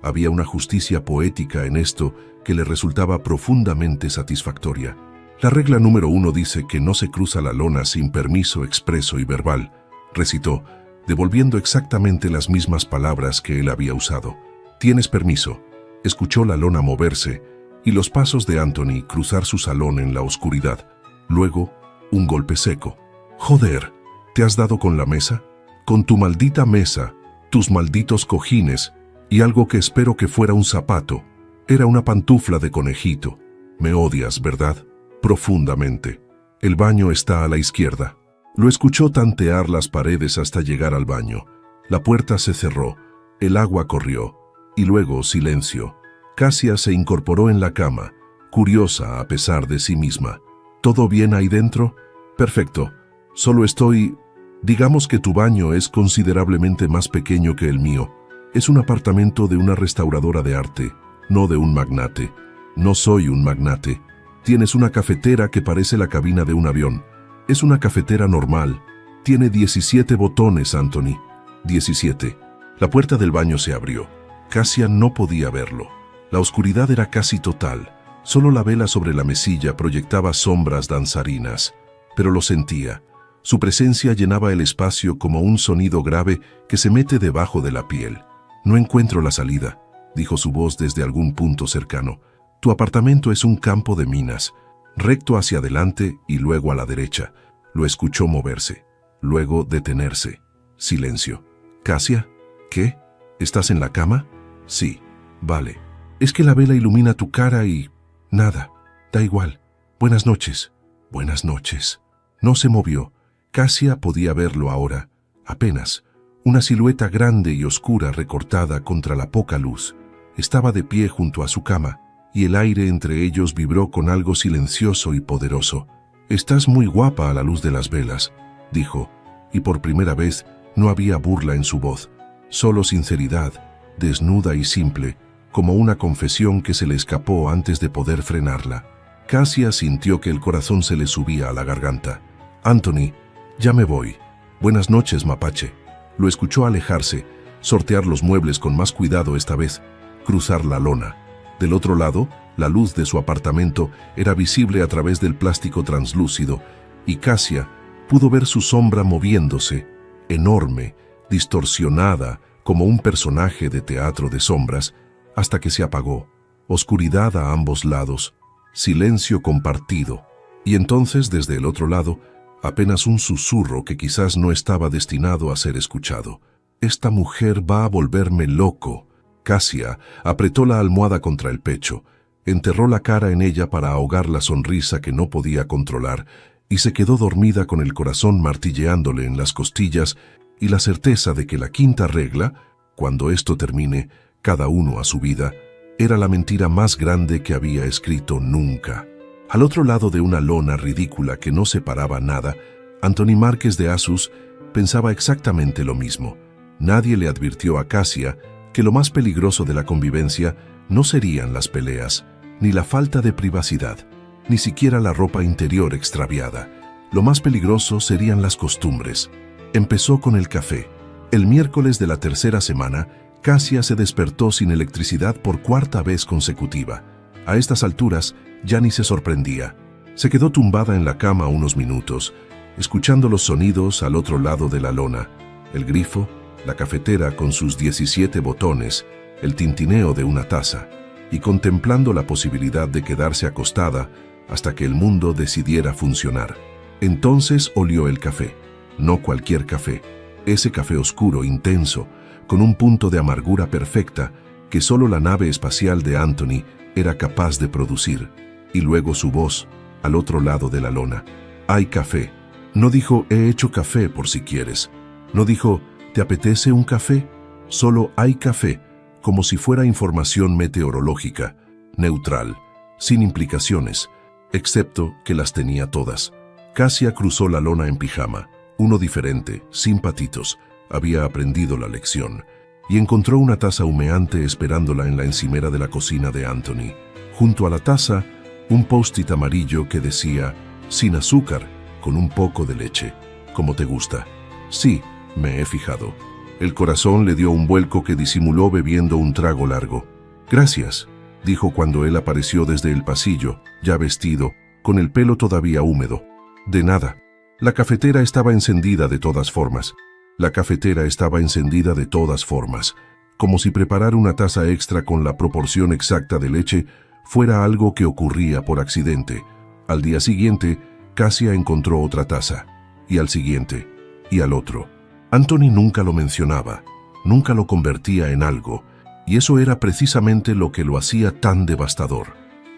Había una justicia poética en esto que le resultaba profundamente satisfactoria. «La regla número 1 dice que no se cruza la lona sin permiso expreso y verbal», recitó, devolviendo exactamente las mismas palabras que él había usado. «Tienes permiso». Escuchó la lona moverse y los pasos de Anthony cruzar su salón en la oscuridad. Luego, un golpe seco. «Joder, ¿te has dado con la mesa? Con tu maldita mesa, tus malditos cojines y algo que espero que fuera un zapato. Era una pantufla de conejito. Me odias, ¿verdad? Profundamente. El baño está a la izquierda». Lo escuchó tantear las paredes hasta llegar al baño. La puerta se cerró, el agua corrió, y luego silencio. Cassia se incorporó en la cama, curiosa a pesar de sí misma. «¿Todo bien ahí dentro?» «Perfecto. Solo estoy... Digamos que tu baño es considerablemente más pequeño que el mío. Es un apartamento de una restauradora de arte, no de un magnate. No soy un magnate. Tienes una cafetera que parece la cabina de un avión. Es una cafetera normal. Tiene 17 botones, Anthony. 17. La puerta del baño se abrió. Cassia no podía verlo. La oscuridad era casi total. Solo la vela sobre la mesilla proyectaba sombras danzarinas. Pero lo sentía. Su presencia llenaba el espacio como un sonido grave que se mete debajo de la piel. «No encuentro la salida», dijo su voz desde algún punto cercano. «Tu apartamento es un campo de minas. Recto hacia adelante y luego a la derecha». Lo escuchó moverse, luego detenerse. Silencio. «¿Cassia? ¿Qué? ¿Estás en la cama?» «Sí». «Vale. Es que la vela ilumina tu cara y... nada. Da igual. Buenas noches». «Buenas noches». No se movió. Cassia podía verlo ahora, apenas. Una silueta grande y oscura recortada contra la poca luz. Estaba de pie junto a su cama, y el aire entre ellos vibró con algo silencioso y poderoso. «Estás muy guapa a la luz de las velas», dijo, y por primera vez no había burla en su voz, solo sinceridad, desnuda y simple, como una confesión que se le escapó antes de poder frenarla. Cassia sintió que el corazón se le subía a la garganta. «Anthony, ya me voy. Buenas noches, mapache». Lo escuchó alejarse, sortear los muebles con más cuidado esta vez, cruzar la lona. Del otro lado, la luz de su apartamento era visible a través del plástico translúcido, y Cassia pudo ver su sombra moviéndose, enorme, distorsionada, como un personaje de teatro de sombras, hasta que se apagó. Oscuridad a ambos lados, silencio compartido, y entonces desde el otro lado, apenas un susurro que quizás no estaba destinado a ser escuchado. «Esta mujer va a volverme loco». Cassia apretó la almohada contra el pecho, enterró la cara en ella para ahogar la sonrisa que no podía controlar y se quedó dormida con el corazón martilleándole en las costillas y la certeza de que la quinta regla, cuando esto termine, cada uno a su vida, era la mentira más grande que había escrito nunca. Al otro lado de una lona ridícula que no separaba nada, Anthony Márquez de Asus pensaba exactamente lo mismo. Nadie le advirtió a Cassia que lo más peligroso de la convivencia no serían las peleas, ni la falta de privacidad, ni siquiera la ropa interior extraviada. Lo más peligroso serían las costumbres. Empezó con el café. El miércoles de la tercera semana, Cassia se despertó sin electricidad por cuarta vez consecutiva. A estas alturas, ya ni se sorprendía. Se quedó tumbada en la cama unos minutos, escuchando los sonidos al otro lado de la lona, el grifo, la cafetera con sus 17 botones, el tintineo de una taza, y contemplando la posibilidad de quedarse acostada hasta que el mundo decidiera funcionar. Entonces olió el café. No cualquier café, ese café oscuro, intenso, con un punto de amargura perfecta que solo la nave espacial de Anthony era capaz de producir. Y luego su voz, al otro lado de la lona. «Hay café». No dijo «he hecho café por si quieres». No dijo «¿te apetece un café?» Solo «hay café», como si fuera información meteorológica, neutral, sin implicaciones, excepto que las tenía todas. Cassia cruzó la lona en pijama, uno diferente, sin patitos. Había aprendido la lección, y encontró una taza humeante esperándola en la encimera de la cocina de Anthony. Junto a la taza, un post-it amarillo que decía «sin azúcar, con un poco de leche, como te gusta». «Sí, me he fijado». El corazón le dio un vuelco que disimuló bebiendo un trago largo. «Gracias», dijo cuando él apareció desde el pasillo, ya vestido, con el pelo todavía húmedo. «De nada». La cafetera estaba encendida de todas formas. La cafetera estaba encendida de todas formas, como si preparar una taza extra con la proporción exacta de leche fuera algo que ocurría por accidente. Al día siguiente, Cassia encontró otra taza, y al siguiente, y al otro. Anthony nunca lo mencionaba, nunca lo convertía en algo, y eso era precisamente lo que lo hacía tan devastador.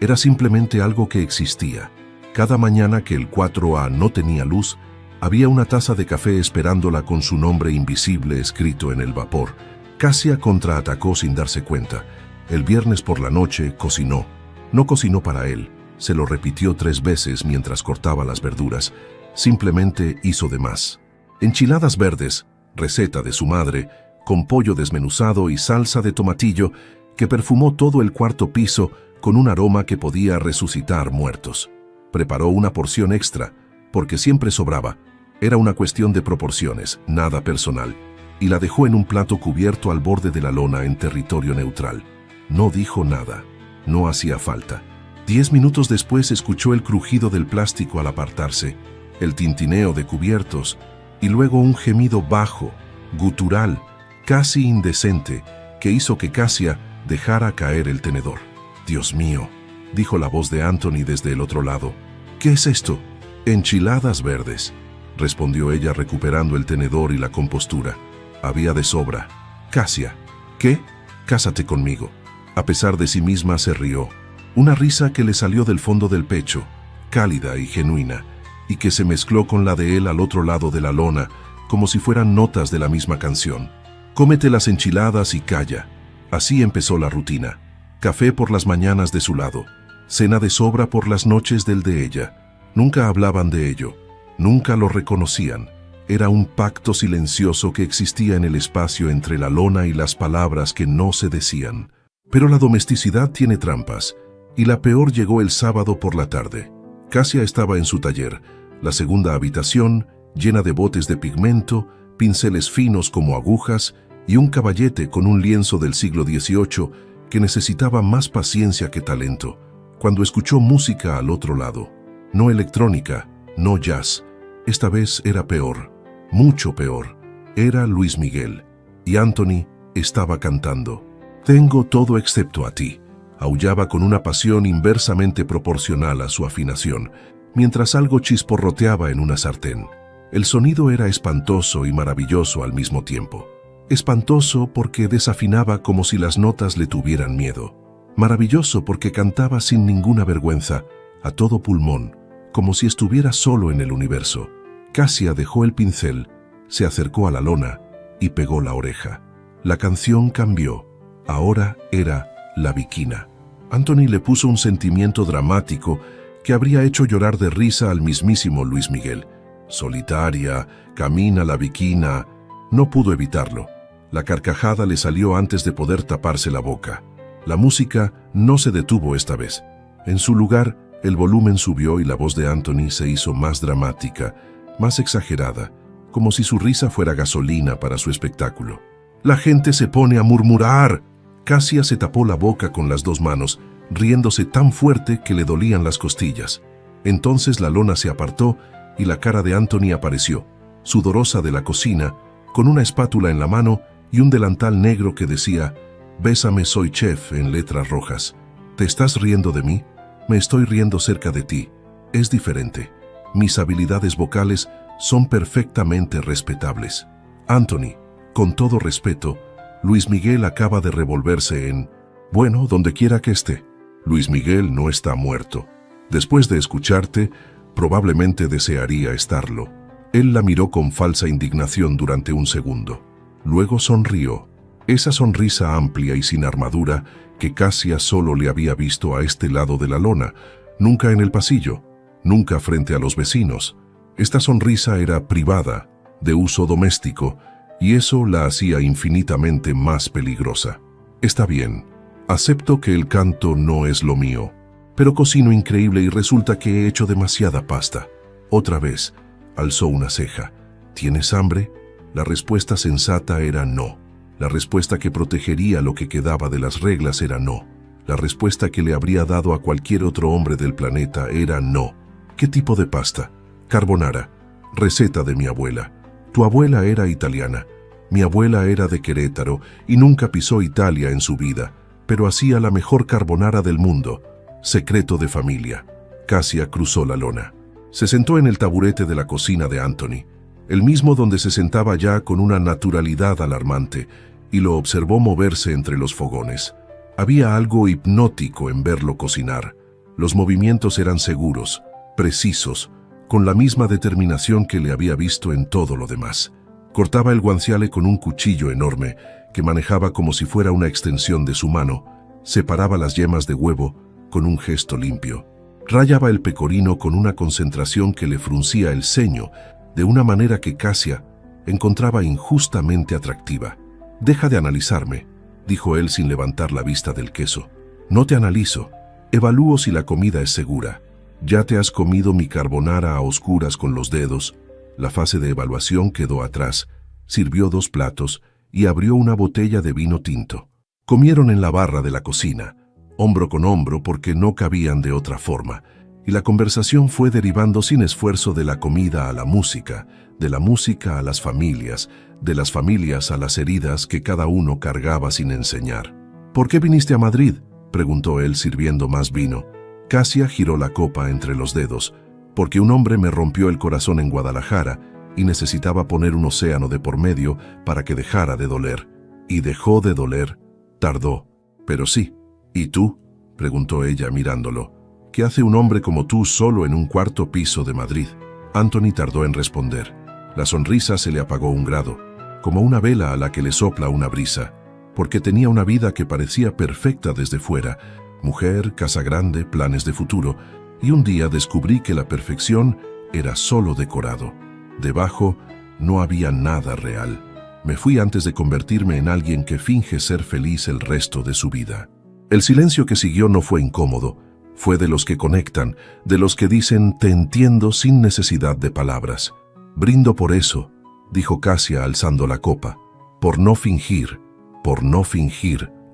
Era simplemente algo que existía. Cada mañana que el 4A no tenía luz, había una taza de café esperándola con su nombre invisible escrito en el vapor. Cassia contraatacó sin darse cuenta. El viernes por la noche cocinó. No cocinó para él. Se lo repitió 3 veces mientras cortaba las verduras. Simplemente hizo de más. Enchiladas verdes, receta de su madre, con pollo desmenuzado y salsa de tomatillo que perfumó todo el cuarto piso con un aroma que podía resucitar muertos. Preparó una porción extra, porque siempre sobraba. Era una cuestión de proporciones, nada personal, y la dejó en un plato cubierto al borde de la lona en territorio neutral. No dijo nada. No hacía falta. 10 minutos después escuchó el crujido del plástico al apartarse, el tintineo de cubiertos, y luego un gemido bajo, gutural, casi indecente, que hizo que Cassia dejara caer el tenedor. «Dios mío», dijo la voz de Anthony desde el otro lado. «¿Qué es esto?» «Enchiladas verdes», respondió ella recuperando el tenedor y la compostura. Había de sobra. «Cassia, ¿qué? Cásate conmigo». A pesar de sí misma se rió, una risa que le salió del fondo del pecho, cálida y genuina, y que se mezcló con la de él al otro lado de la lona, como si fueran notas de la misma canción. «Cómete las enchiladas y calla». Así empezó la rutina. Café por las mañanas de su lado, cena de sobra por las noches del de ella. Nunca hablaban de ello, nunca lo reconocían. Era un pacto silencioso que existía en el espacio entre la lona y las palabras que no se decían. Pero la domesticidad tiene trampas, y la peor llegó el sábado por la tarde. Cassia estaba en su taller, la segunda habitación, llena de botes de pigmento, pinceles finos como agujas y un caballete con un lienzo del siglo XVIII que necesitaba más paciencia que talento, cuando escuchó música al otro lado. No electrónica, no jazz. Esta vez era peor, mucho peor. Era Luis Miguel, y Anthony estaba cantando. «Tengo todo excepto a ti», aullaba con una pasión inversamente proporcional a su afinación, mientras algo chisporroteaba en una sartén. El sonido era espantoso y maravilloso al mismo tiempo. Espantoso porque desafinaba como si las notas le tuvieran miedo. Maravilloso porque cantaba sin ninguna vergüenza, a todo pulmón, como si estuviera solo en el universo. Cassia dejó el pincel, se acercó a la lona y pegó la oreja. La canción cambió. Ahora era La Viquina. Anthony le puso un sentimiento dramático que habría hecho llorar de risa al mismísimo Luis Miguel. Solitaria, camina la Viquina. No pudo evitarlo. La carcajada le salió antes de poder taparse la boca. La música no se detuvo esta vez. En su lugar, el volumen subió y la voz de Anthony se hizo más dramática, más exagerada, como si su risa fuera gasolina para su espectáculo. «La gente se pone a murmurar». Cassia se tapó la boca con las 2 manos, riéndose tan fuerte que le dolían las costillas. Entonces la lona se apartó y la cara de Anthony apareció, sudorosa de la cocina, con una espátula en la mano y un delantal negro que decía «Bésame, soy chef» en letras rojas. «¿Te estás riendo de mí? Me estoy riendo cerca de ti. Es diferente. Mis habilidades vocales son perfectamente respetables». «Anthony, con todo respeto, Luis Miguel acaba de revolverse en... Bueno, donde quiera que esté. Luis Miguel no está muerto. Después de escucharte, probablemente desearía estarlo». Él la miró con falsa indignación durante un segundo. Luego sonrió. Esa sonrisa amplia y sin armadura que Cassia solo le había visto a este lado de la lona, nunca en el pasillo, nunca frente a los vecinos. Esta sonrisa era privada, de uso doméstico, y eso la hacía infinitamente más peligrosa. «Está bien, acepto que el canto no es lo mío, pero cocino increíble y resulta que he hecho demasiada pasta». Otra vez, alzó una ceja. «¿Tienes hambre?» La respuesta sensata era no. La respuesta que protegería lo que quedaba de las reglas era no. La respuesta que le habría dado a cualquier otro hombre del planeta era no. «¿Qué tipo de pasta?» «Carbonara, receta de mi abuela». Tu abuela era italiana. Mi abuela era de Querétaro y nunca pisó Italia en su vida, pero hacía la mejor carbonara del mundo. Secreto de familia. Cassia cruzó la lona. Se sentó en el taburete de la cocina de Anthony, el mismo donde se sentaba ya con una naturalidad alarmante, y lo observó moverse entre los fogones. Había algo hipnótico en verlo cocinar. Los movimientos eran seguros, precisos, con la misma determinación que le había visto en todo lo demás. Cortaba el guanciale con un cuchillo enorme que manejaba como si fuera una extensión de su mano. Separaba las yemas de huevo con un gesto limpio. Rayaba el pecorino con una concentración que le fruncía el ceño de una manera que Cassia encontraba injustamente atractiva. «Deja de analizarme», dijo él sin levantar la vista del queso. «No te analizo. Evalúo si la comida es segura. Ya te has comido mi carbonara a oscuras con los dedos». La fase de evaluación quedó atrás. Sirvió 2 platos y abrió una botella de vino tinto. Comieron en la barra de la cocina, hombro con hombro porque no cabían de otra forma, y la conversación fue derivando sin esfuerzo de la comida a la música, de la música a las familias, de las familias a las heridas que cada uno cargaba sin enseñar. «¿Por qué viniste a Madrid?», preguntó él sirviendo más vino. Cassia giró la copa entre los dedos. «Porque un hombre me rompió el corazón en Guadalajara y necesitaba poner un océano de por medio para que dejara de doler. Y dejó de doler. Tardó, pero sí». «¿Y tú?», preguntó ella mirándolo. «¿Qué hace un hombre como tú solo en un 4º piso de Madrid?». Anthony tardó en responder. La sonrisa se le apagó 1 grado, como una vela a la que le sopla una brisa, porque tenía una vida que parecía perfecta desde fuera, mujer, casa grande, planes de futuro, y un día descubrí que la perfección era solo decorado. Debajo no había nada real. Me fui antes de convertirme en alguien que finge ser feliz el resto de su vida. El silencio que siguió no fue incómodo, fue de los que conectan, de los que dicen «te entiendo» sin necesidad de palabras. «Brindo por eso», dijo Cassia alzando la copa. «Por no fingir»,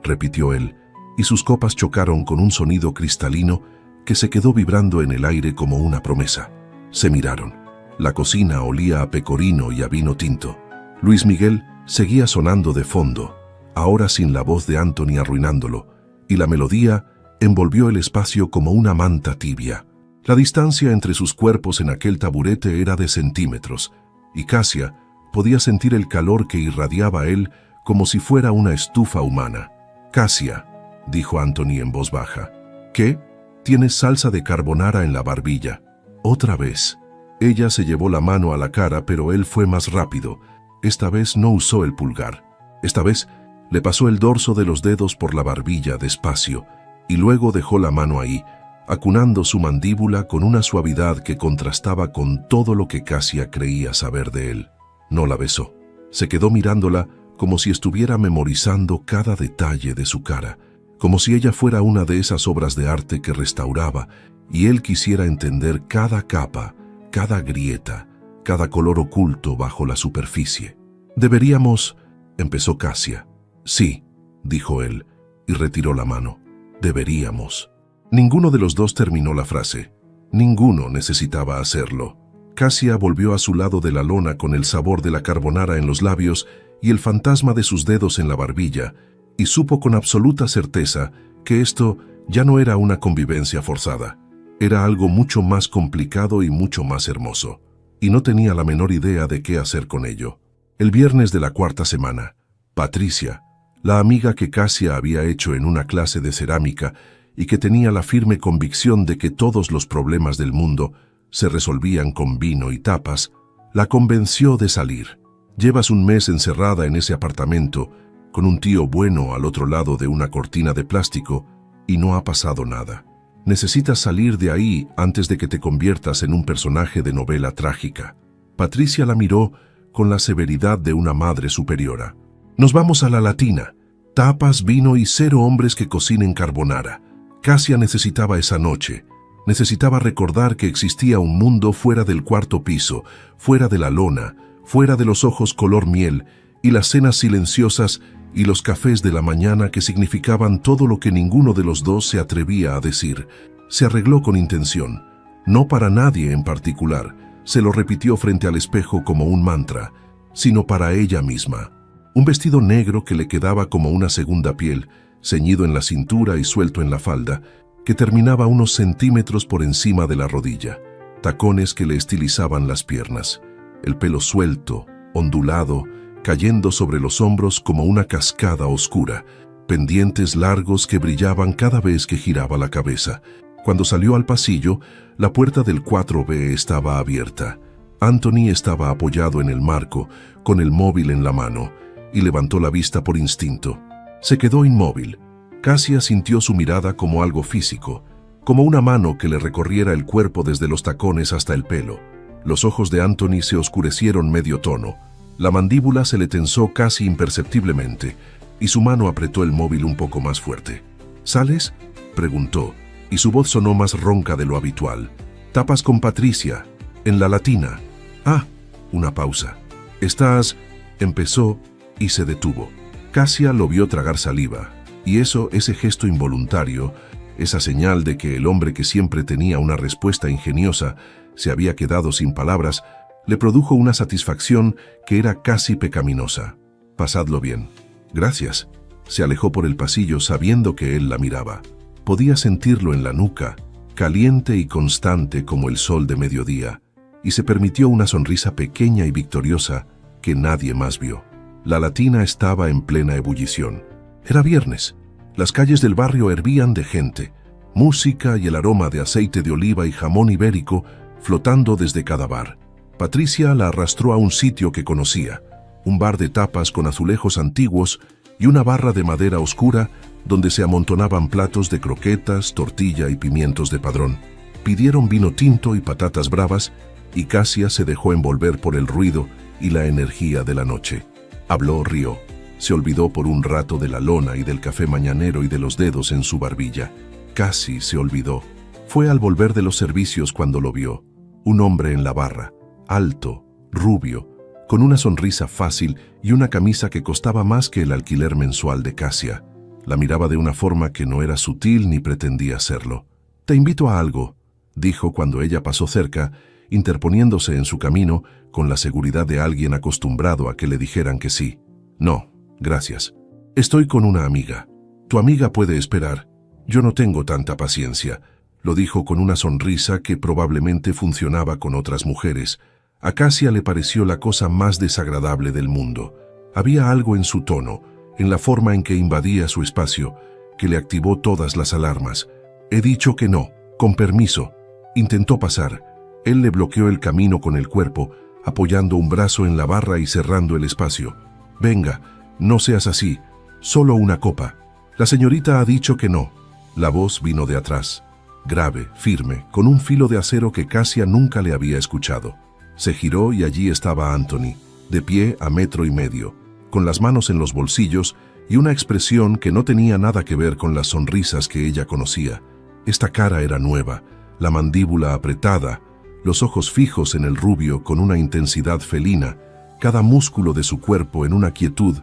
repitió él, y sus copas chocaron con un sonido cristalino que se quedó vibrando en el aire como una promesa. Se miraron. La cocina olía a pecorino y a vino tinto. Luis Miguel seguía sonando de fondo, ahora sin la voz de Anthony arruinándolo, y la melodía envolvió el espacio como una manta tibia. La distancia entre sus cuerpos en aquel taburete era de centímetros, y Cassia podía sentir el calor que irradiaba él como si fuera una estufa humana. «Cassia», dijo Anthony en voz baja. «¿Qué? Tienes salsa de carbonara en la barbilla». «Otra vez». Ella se llevó la mano a la cara, pero él fue más rápido. Esta vez no usó el pulgar. Esta vez le pasó el dorso de los dedos por la barbilla despacio, y luego dejó la mano ahí, acunando su mandíbula con una suavidad que contrastaba con todo lo que Cassia creía saber de él. No la besó. Se quedó mirándola como si estuviera memorizando cada detalle de su cara, como si ella fuera una de esas obras de arte que restauraba y él quisiera entender cada capa, cada grieta, cada color oculto bajo la superficie. «Deberíamos», empezó Cassia. «Sí», dijo él, y retiró la mano. «Deberíamos». Ninguno de los dos terminó la frase. Ninguno necesitaba hacerlo. Cassia volvió a su lado de la lona con el sabor de la carbonara en los labios y el fantasma de sus dedos en la barbilla, y supo con absoluta certeza que esto ya no era una convivencia forzada. Era algo mucho más complicado y mucho más hermoso, y no tenía la menor idea de qué hacer con ello. El viernes de la 4ª semana, Patricia, la amiga que Cassia había hecho en una clase de cerámica y que tenía la firme convicción de que todos los problemas del mundo se resolvían con vino y tapas, la convenció de salir. «Llevas un mes encerrada en ese apartamento, con un tío bueno al otro lado de una cortina de plástico, y no ha pasado nada. Necesitas salir de ahí antes de que te conviertas en un personaje de novela trágica». Patricia la miró con la severidad de una madre superiora. «Nos vamos a la latina. Tapas, vino y 0 hombres que cocinen carbonara». Cassia necesitaba esa noche. Necesitaba recordar que existía un mundo fuera del 4º piso, fuera de la lona, fuera de los ojos color miel y las cenas silenciosas y los cafés de la mañana que significaban todo lo que ninguno de los dos se atrevía a decir. Se arregló con intención, no para nadie en particular. Se lo repitió frente al espejo como un mantra, sino para ella misma. Un vestido negro que le quedaba como una segunda piel, ceñido en la cintura y suelto en la falda, que terminaba unos centímetros por encima de la rodilla. Tacones que le estilizaban las piernas. El pelo suelto, ondulado, cayendo sobre los hombros como una cascada oscura. Pendientes largos que brillaban cada vez que giraba la cabeza. Cuando salió al pasillo, la puerta del 4B estaba abierta. Anthony estaba apoyado en el marco, con el móvil en la mano, y levantó la vista por instinto. Se quedó inmóvil. Cassia sintió su mirada como algo físico, como una mano que le recorriera el cuerpo desde los tacones hasta el pelo. Los ojos de Anthony se oscurecieron medio tono. La mandíbula se le tensó casi imperceptiblemente, y su mano apretó el móvil un poco más fuerte. ¿Sales?, preguntó, y su voz sonó más ronca de lo habitual. «Tapas con Patricia, en la Latina». «Ah», una pausa. «Estás…», empezó y se detuvo. Cassia lo vio tragar saliva, y ese gesto involuntario, esa señal de que el hombre que siempre tenía una respuesta ingeniosa se había quedado sin palabras, le produjo una satisfacción que era casi pecaminosa. «Pasadlo bien». «Gracias». Se alejó por el pasillo sabiendo que él la miraba. Podía sentirlo en la nuca, caliente y constante como el sol de mediodía, y se permitió una sonrisa pequeña y victoriosa que nadie más vio. La Latina estaba en plena ebullición. Era viernes. Las calles del barrio hervían de gente, música y el aroma de aceite de oliva y jamón ibérico flotando desde cada bar. Patricia la arrastró a un sitio que conocía, un bar de tapas con azulejos antiguos y una barra de madera oscura donde se amontonaban platos de croquetas, tortilla y pimientos de padrón. Pidieron vino tinto y patatas bravas, y Cassia se dejó envolver por el ruido y la energía de la noche. Habló, rió. Se olvidó por un rato de la lona y del café mañanero y de los dedos en su barbilla. Casi se olvidó. Fue al volver de los servicios cuando lo vio. Un hombre en la barra, alto, rubio, con una sonrisa fácil y una camisa que costaba más que el alquiler mensual de Cassia. La miraba de una forma que no era sutil ni pretendía serlo. «Te invito a algo», dijo cuando ella pasó cerca, interponiéndose en su camino con la seguridad de alguien acostumbrado a que le dijeran que sí. «No, gracias. Estoy con una amiga. Tu amiga puede esperar. Yo no tengo tanta paciencia», lo dijo con una sonrisa que probablemente funcionaba con otras mujeres. A Cassia le pareció la cosa más desagradable del mundo. Había algo en su tono, en la forma en que invadía su espacio, que le activó todas las alarmas. «He dicho que no, con permiso». Intentó pasar. Él le bloqueó el camino con el cuerpo, apoyando un brazo en la barra y cerrando el espacio. «Venga, no seas así. Solo una copa. La señorita ha dicho que no». La voz vino de atrás, grave, firme, con un filo de acero que Cassia nunca le había escuchado. Se giró y allí estaba Anthony, de pie a 1,5 metros, con las manos en los bolsillos y una expresión que no tenía nada que ver con las sonrisas que ella conocía. Esta cara era nueva, la mandíbula apretada, los ojos fijos en el rubio con una intensidad felina, cada músculo de su cuerpo en una quietud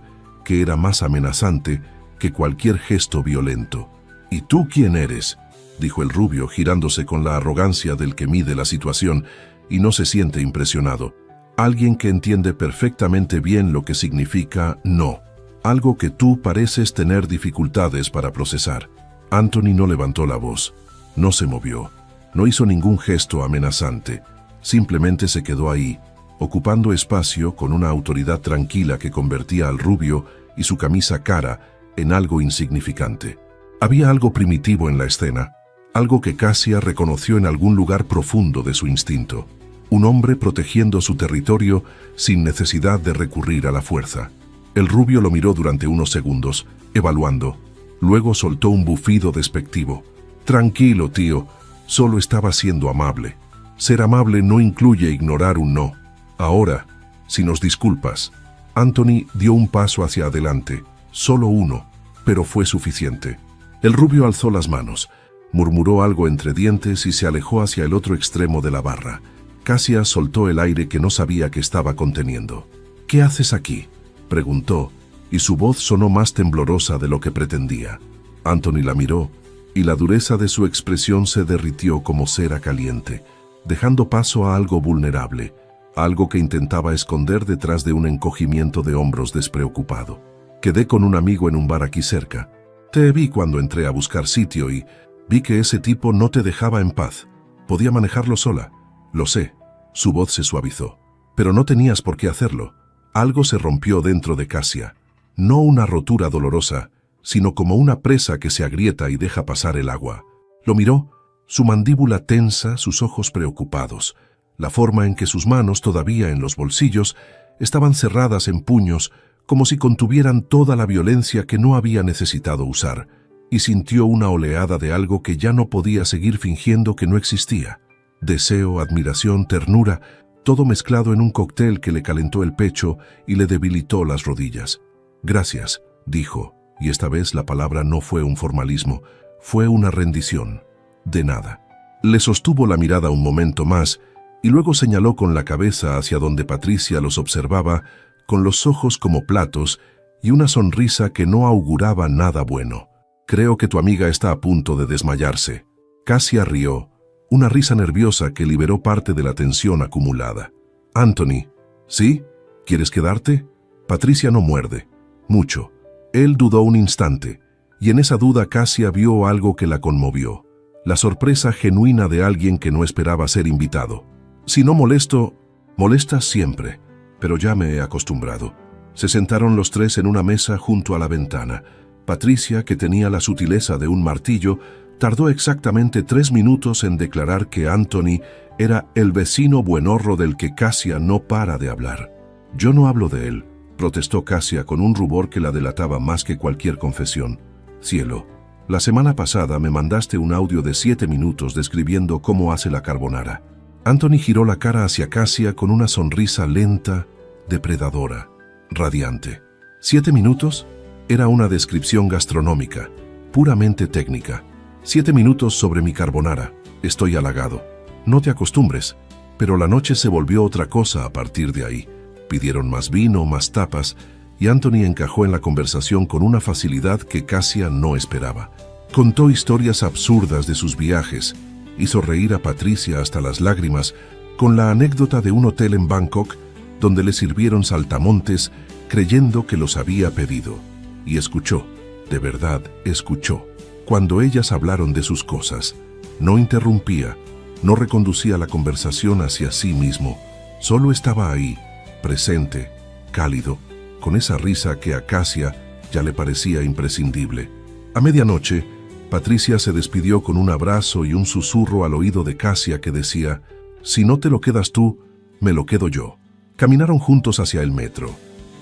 que era más amenazante que cualquier gesto violento. «¿Y tú quién eres?», dijo el rubio, girándose con la arrogancia del que mide la situación y no se siente impresionado. Alguien que entiende perfectamente bien lo que significa no. Algo que tú pareces tener dificultades para procesar. Anthony no levantó la voz. No se movió. No hizo ningún gesto amenazante. Simplemente se quedó ahí, ocupando espacio con una autoridad tranquila que convertía al rubio y su camisa cara en algo insignificante. Había algo primitivo en la escena, algo que Cassia reconoció en algún lugar profundo de su instinto. Un hombre protegiendo su territorio sin necesidad de recurrir a la fuerza. El rubio lo miró durante unos segundos, evaluando. Luego soltó un bufido despectivo. «Tranquilo, tío, solo estaba siendo amable. Ser amable no incluye ignorar un no. Ahora, si nos disculpas». Anthony dio un paso hacia adelante, solo uno, pero fue suficiente. El rubio alzó las manos, murmuró algo entre dientes y se alejó hacia el otro extremo de la barra. Cassia soltó el aire que no sabía que estaba conteniendo. «¿Qué haces aquí?», preguntó, y su voz sonó más temblorosa de lo que pretendía. Anthony la miró, y la dureza de su expresión se derritió como cera caliente, dejando paso a algo vulnerable, algo que intentaba esconder detrás de un encogimiento de hombros despreocupado. Quedé con un amigo en un bar aquí cerca. Te vi cuando entré a buscar sitio y vi que ese tipo no te dejaba en paz. Podía manejarlo sola. Lo sé. Su voz se suavizó. Pero no tenías por qué hacerlo. Algo se rompió dentro de Cassia. No una rotura dolorosa, sino como una presa que se agrieta y deja pasar el agua. Lo miró, su mandíbula tensa, sus ojos preocupados, la forma en que sus manos, todavía en los bolsillos, estaban cerradas en puños, como si contuvieran toda la violencia que no había necesitado usar, y sintió una oleada de algo que ya no podía seguir fingiendo que no existía. Deseo, admiración, ternura, todo mezclado en un cóctel que le calentó el pecho y le debilitó las rodillas. «Gracias», dijo, y esta vez la palabra no fue un formalismo, fue una rendición. «De nada». Le sostuvo la mirada un momento más y luego señaló con la cabeza hacia donde Patricia los observaba, con los ojos como platos y una sonrisa que no auguraba nada bueno. «Creo que tu amiga está a punto de desmayarse». Cassia rió, una risa nerviosa que liberó parte de la tensión acumulada. «Anthony, ¿sí? ¿Quieres quedarte?» Patricia no muerde. Mucho. Él dudó un instante, y en esa duda Cassia vio algo que la conmovió. La sorpresa genuina de alguien que no esperaba ser invitado. «Si no molesto, molestas siempre, pero ya me he acostumbrado». Se sentaron los tres en una mesa junto a la ventana. Patricia, que tenía la sutileza de un martillo, tardó exactamente 3 minutos en declarar que Anthony era el vecino buenorro del que Cassia no para de hablar. «Yo no hablo de él», protestó Cassia con un rubor que la delataba más que cualquier confesión. «Cielo, la semana pasada me mandaste un audio de 7 minutos describiendo cómo hace la carbonara». Anthony giró la cara hacia Cassia con una sonrisa lenta, depredadora, radiante. ¿7 minutos? Era una descripción gastronómica, puramente técnica. 7 minutos sobre mi carbonara. Estoy halagado. No te acostumbres, pero la noche se volvió otra cosa a partir de ahí. Pidieron más vino, más tapas, y Anthony encajó en la conversación con una facilidad que Cassia no esperaba. Contó historias absurdas de sus viajes, hizo reír a Patricia hasta las lágrimas con la anécdota de un hotel en Bangkok donde le sirvieron saltamontes creyendo que los había pedido. Y escuchó, de verdad escuchó, cuando ellas hablaron de sus cosas. No interrumpía, no reconducía la conversación hacia sí mismo, solo estaba ahí, presente, cálido, con esa risa que a Cassia ya le parecía imprescindible. A medianoche, Patricia se despidió con un abrazo y un susurro al oído de Cassia que decía: «Si no te lo quedas tú, me lo quedo yo». Caminaron juntos hacia el metro.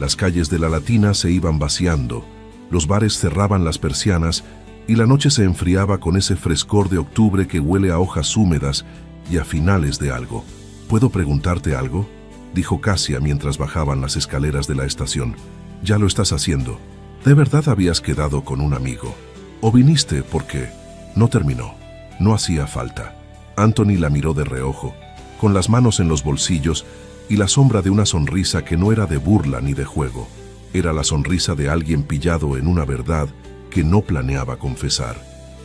Las calles de la Latina se iban vaciando, los bares cerraban las persianas y la noche se enfriaba con ese frescor de octubre que huele a hojas húmedas y a finales de algo. «¿Puedo preguntarte algo?», dijo Cassia mientras bajaban las escaleras de la estación. «Ya lo estás haciendo. ¿De verdad habías quedado con un amigo? ¿O viniste porque...?» No terminó. No hacía falta. Anthony la miró de reojo, con las manos en los bolsillos y la sombra de una sonrisa que no era de burla ni de juego. Era la sonrisa de alguien pillado en una verdad que no planeaba confesar.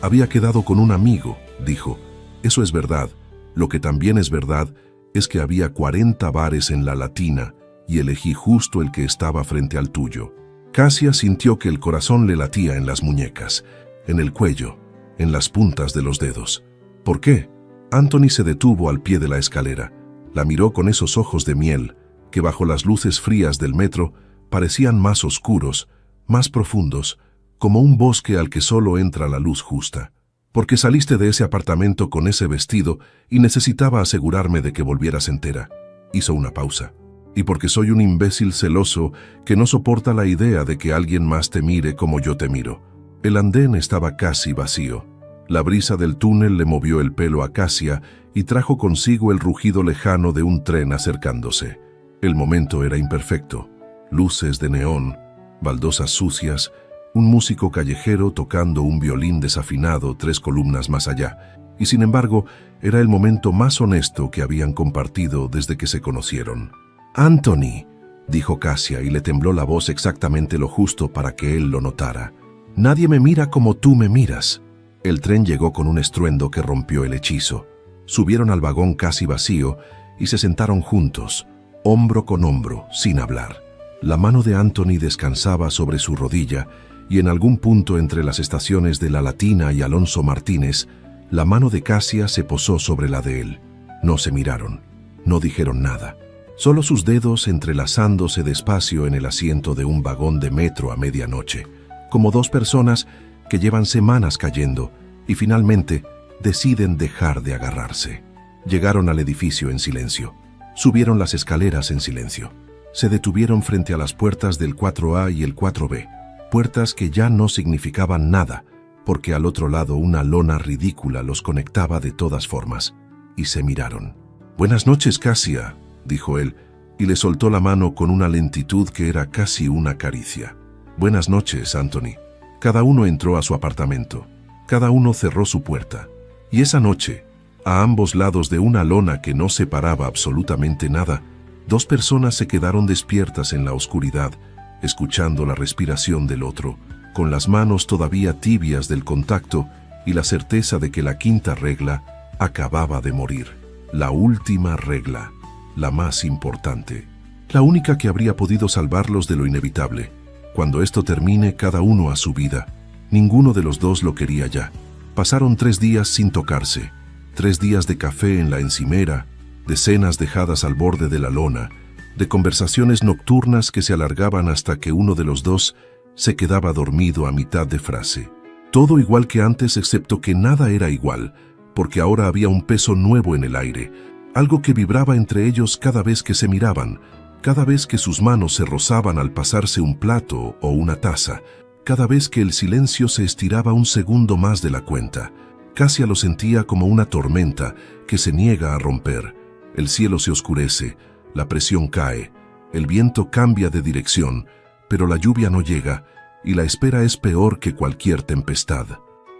«Había quedado con un amigo», dijo. «Eso es verdad. Lo que también es verdad es que había 40 bares en la Latina y elegí justo el que estaba frente al tuyo». Cassia sintió que el corazón le latía en las muñecas, en el cuello, en las puntas de los dedos. «¿Por qué?». Anthony se detuvo al pie de la escalera. La miró con esos ojos de miel que bajo las luces frías del metro parecían más oscuros, más profundos, como un bosque al que solo entra la luz justa. «Porque saliste de ese apartamento con ese vestido y necesitaba asegurarme de que volvieras entera». Hizo una pausa. «Y porque soy un imbécil celoso que no soporta la idea de que alguien más te mire como yo te miro». El andén estaba casi vacío. La brisa del túnel le movió el pelo a Cassia y trajo consigo el rugido lejano de un tren acercándose. El momento era imperfecto. Luces de neón, baldosas sucias, un músico callejero tocando un violín desafinado 3 columnas más allá. Y sin embargo, era el momento más honesto que habían compartido desde que se conocieron. «Anthony», dijo Cassia y le tembló la voz exactamente lo justo para que él lo notara. «Nadie me mira como tú me miras». El tren llegó con un estruendo que rompió el hechizo. Subieron al vagón casi vacío y se sentaron juntos, hombro con hombro, sin hablar. La mano de Anthony descansaba sobre su rodilla y en algún punto entre las estaciones de La Latina y Alonso Martínez, la mano de Cassia se posó sobre la de él. No se miraron, no dijeron nada. Solo sus dedos entrelazándose despacio en el asiento de un vagón de metro a medianoche, como dos personas que llevan semanas cayendo y finalmente deciden dejar de agarrarse. Llegaron al edificio en silencio. Subieron las escaleras en silencio. Se detuvieron frente a las puertas del 4A y el 4B, puertas que ya no significaban nada, porque al otro lado una lona ridícula los conectaba de todas formas, y se miraron. «Buenas noches, Cassia», dijo él, y le soltó la mano con una lentitud que era casi una caricia. «Buenas noches, Anthony». Cada uno entró a su apartamento. Cada uno cerró su puerta. Y esa noche, a ambos lados de una lona que no separaba absolutamente nada, dos personas se quedaron despiertas en la oscuridad, escuchando la respiración del otro, con las manos todavía tibias del contacto y la certeza de que la quinta regla acababa de morir. La última regla, la más importante, la única que habría podido salvarlos de lo inevitable. Cuando esto termine, cada uno a su vida. Ninguno de los dos lo quería ya. Pasaron 3 días sin tocarse, 3 días de café en la encimera, de cenas dejadas al borde de la lona, de conversaciones nocturnas que se alargaban hasta que uno de los dos se quedaba dormido a mitad de frase. Todo igual que antes, excepto que nada era igual, porque ahora había un peso nuevo en el aire, algo que vibraba entre ellos cada vez que se miraban, cada vez que sus manos se rozaban al pasarse un plato o una taza, cada vez que el silencio se estiraba un segundo más de la cuenta. Cassia lo sentía como una tormenta que se niega a romper. El cielo se oscurece, la presión cae, el viento cambia de dirección, pero la lluvia no llega y la espera es peor que cualquier tempestad.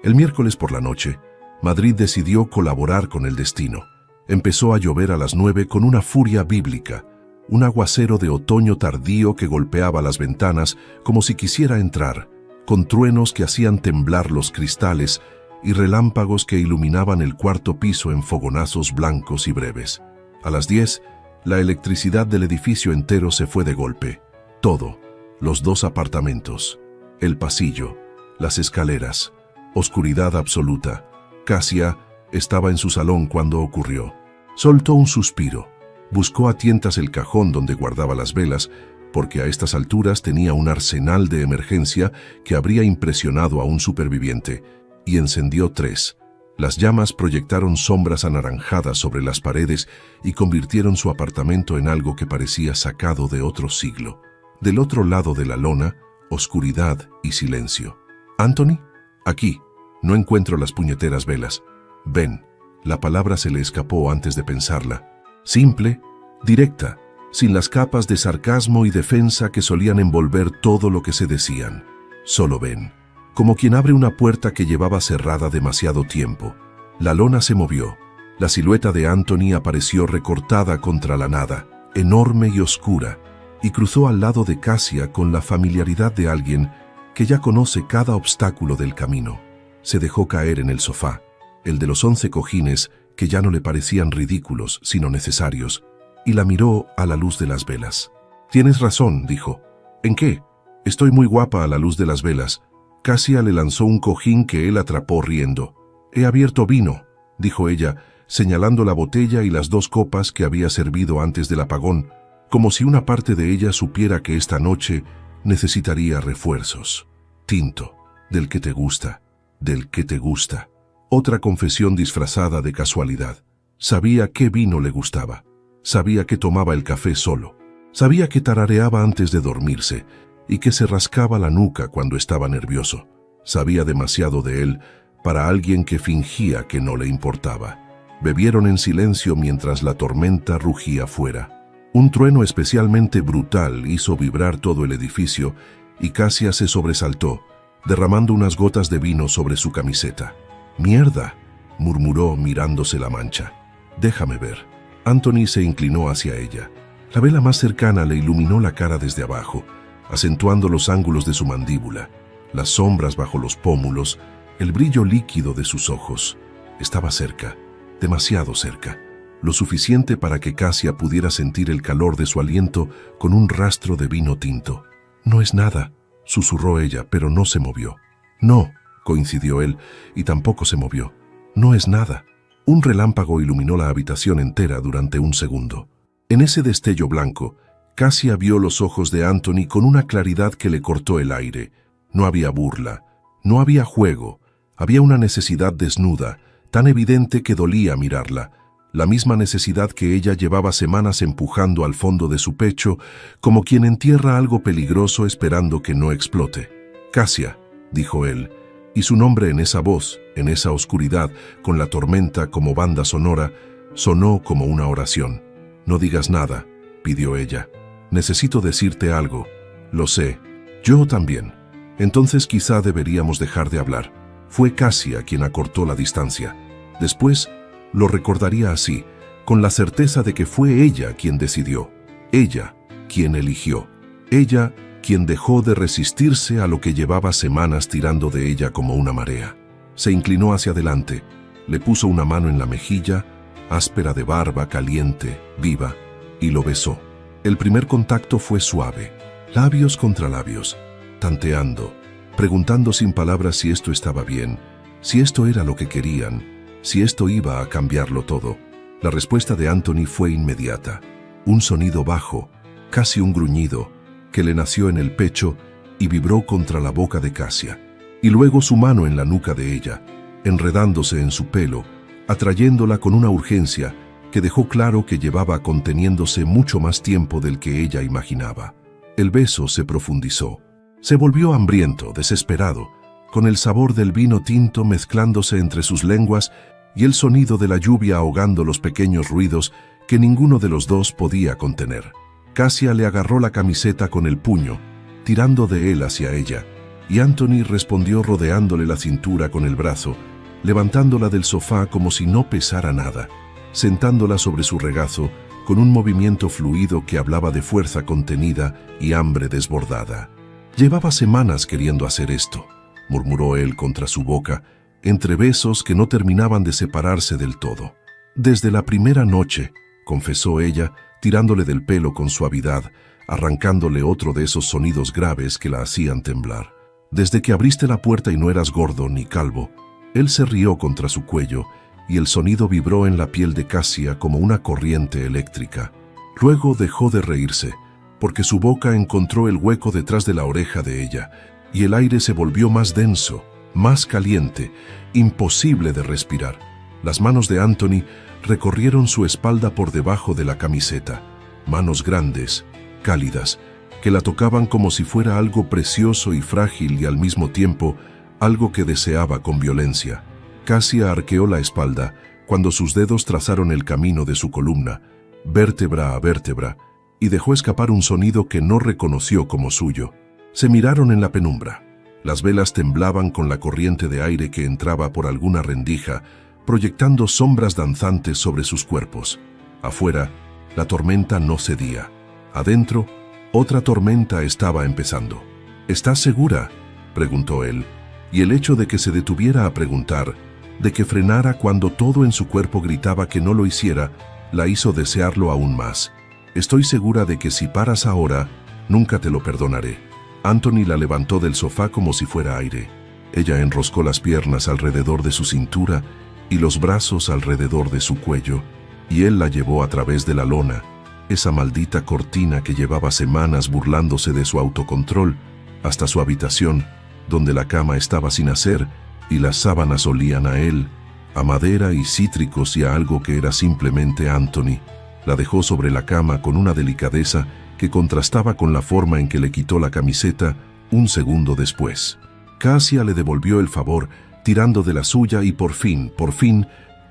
El miércoles por la noche, Madrid decidió colaborar con el destino. Empezó a llover a las 9 con una furia bíblica, un aguacero de otoño tardío que golpeaba las ventanas como si quisiera entrar, con truenos que hacían temblar los cristales y relámpagos que iluminaban el cuarto piso en fogonazos blancos y breves. A las 10, la electricidad del edificio entero se fue de golpe. Todo, los 2 apartamentos, el pasillo, las escaleras, oscuridad absoluta. Cassia estaba en su salón cuando ocurrió. Soltó un suspiro. Buscó a tientas el cajón donde guardaba las velas, porque a estas alturas tenía un arsenal de emergencia que habría impresionado a un superviviente, y encendió 3. Las llamas proyectaron sombras anaranjadas sobre las paredes y convirtieron su apartamento en algo que parecía sacado de otro siglo. Del otro lado de la lona, oscuridad y silencio. «Anthony, aquí. No encuentro las puñeteras velas. Ven». La palabra se le escapó antes de pensarla. Simple, directa, sin las capas de sarcasmo y defensa que solían envolver todo lo que se decían. Solo ven. Como quien abre una puerta que llevaba cerrada demasiado tiempo. La lona se movió. La silueta de Anthony apareció recortada contra la nada, enorme y oscura, y cruzó al lado de Cassia con la familiaridad de alguien que ya conoce cada obstáculo del camino. Se dejó caer en el sofá, el de los 11 cojines que ya no le parecían ridículos, sino necesarios, y la miró a la luz de las velas. «Tienes razón», dijo. «¿En qué?» «Estoy muy guapa a la luz de las velas». Cassia le lanzó un cojín que él atrapó riendo. «He abierto vino», dijo ella, señalando la botella y las 2 copas que había servido antes del apagón, como si una parte de ella supiera que esta noche necesitaría refuerzos. «Tinto, del que te gusta, del que te gusta». Otra confesión disfrazada de casualidad. Sabía qué vino le gustaba. Sabía que tomaba el café solo. Sabía que tarareaba antes de dormirse y que se rascaba la nuca cuando estaba nervioso. Sabía demasiado de él para alguien que fingía que no le importaba. Bebieron en silencio mientras la tormenta rugía fuera. Un trueno especialmente brutal hizo vibrar todo el edificio y Cassia se sobresaltó, derramando unas gotas de vino sobre su camiseta. «Mierda», murmuró mirándose la mancha. «Déjame ver». Anthony se inclinó hacia ella. La vela más cercana le iluminó la cara desde abajo, acentuando los ángulos de su mandíbula, las sombras bajo los pómulos, el brillo líquido de sus ojos. Estaba cerca, demasiado cerca. lo suficiente para que Cassia pudiera sentir el calor de su aliento con un rastro de vino tinto. «No es nada», susurró ella, pero no se movió. «No», coincidió él, y tampoco se movió. «No es nada». Un relámpago iluminó la habitación entera durante un segundo. En ese destello blanco, Cassia vio los ojos de Anthony con una claridad que le cortó el aire. No había burla, no había juego, había una necesidad desnuda, tan evidente que dolía mirarla, la misma necesidad que ella llevaba semanas empujando al fondo de su pecho, como quien entierra algo peligroso esperando que no explote. «Cassia», dijo él, y su nombre en esa voz, en esa oscuridad, con la tormenta como banda sonora, sonó como una oración. «No digas nada», pidió ella. «Necesito decirte algo». «Lo sé». «Yo también». «Entonces quizá deberíamos dejar de hablar». Fue Cassia quien acortó la distancia. Después lo recordaría así, con la certeza de que fue ella quien decidió, ella quien eligió, ella quien dejó de resistirse a lo que llevaba semanas tirando de ella como una marea. Se inclinó hacia adelante, le puso una mano en la mejilla, áspera de barba, caliente, viva, y lo besó. El primer contacto fue suave, labios contra labios, tanteando, preguntando sin palabras si esto estaba bien, si esto era lo que querían, si esto iba a cambiarlo todo. La respuesta de Anthony fue inmediata. Un sonido bajo, casi un gruñido, que le nació en el pecho y vibró contra la boca de Cassia. Y luego su mano en la nuca de ella, enredándose en su pelo, atrayéndola con una urgencia que dejó claro que llevaba conteniéndose mucho más tiempo del que ella imaginaba. El beso se profundizó. Se volvió hambriento, desesperado, con el sabor del vino tinto mezclándose entre sus lenguas y el sonido de la lluvia ahogando los pequeños ruidos que ninguno de los dos podía contener. Cassia le agarró la camiseta con el puño, tirando de él hacia ella, y Anthony respondió rodeándole la cintura con el brazo, levantándola del sofá como si no pesara nada, sentándola sobre su regazo con un movimiento fluido que hablaba de fuerza contenida y hambre desbordada. «Llevaba semanas queriendo hacer esto», murmuró él contra su boca, entre besos que no terminaban de separarse del todo. «Desde la primera noche», confesó ella, tirándole del pelo con suavidad, arrancándole otro de esos sonidos graves que la hacían temblar. «Desde que abriste la puerta y no eras gordo ni calvo». Él se rió contra su cuello y el sonido vibró en la piel de Cassia como una corriente eléctrica. Luego dejó de reírse, porque su boca encontró el hueco detrás de la oreja de ella, y el aire se volvió más denso, más caliente, imposible de respirar. Las manos de Anthony recorrieron su espalda por debajo de la camiseta, manos grandes, cálidas, que la tocaban como si fuera algo precioso y frágil y al mismo tiempo algo que deseaba con violencia. Cassia arqueó la espalda cuando sus dedos trazaron el camino de su columna, vértebra a vértebra, y dejó escapar un sonido que no reconoció como suyo. Se miraron en la penumbra. Las velas temblaban con la corriente de aire que entraba por alguna rendija, proyectando sombras danzantes sobre sus cuerpos. Afuera, la tormenta no cedía. Adentro, otra tormenta estaba empezando. «¿Estás segura?», preguntó él, y el hecho de que se detuviera a preguntar, de que frenara cuando todo en su cuerpo gritaba que no lo hiciera, la hizo desearlo aún más. «Estoy segura de que si paras ahora, nunca te lo perdonaré». Anthony la levantó del sofá como si fuera aire. Ella enroscó las piernas alrededor de su cintura y los brazos alrededor de su cuello, y él la llevó a través de la lona, esa maldita cortina que llevaba semanas burlándose de su autocontrol, hasta su habitación, donde la cama estaba sin hacer y las sábanas olían a él, a madera y cítricos y a algo que era simplemente Anthony. La dejó sobre la cama con una delicadeza que contrastaba con la forma en que le quitó la camiseta un segundo después. Cassia le devolvió el favor, tirando de la suya y por fin,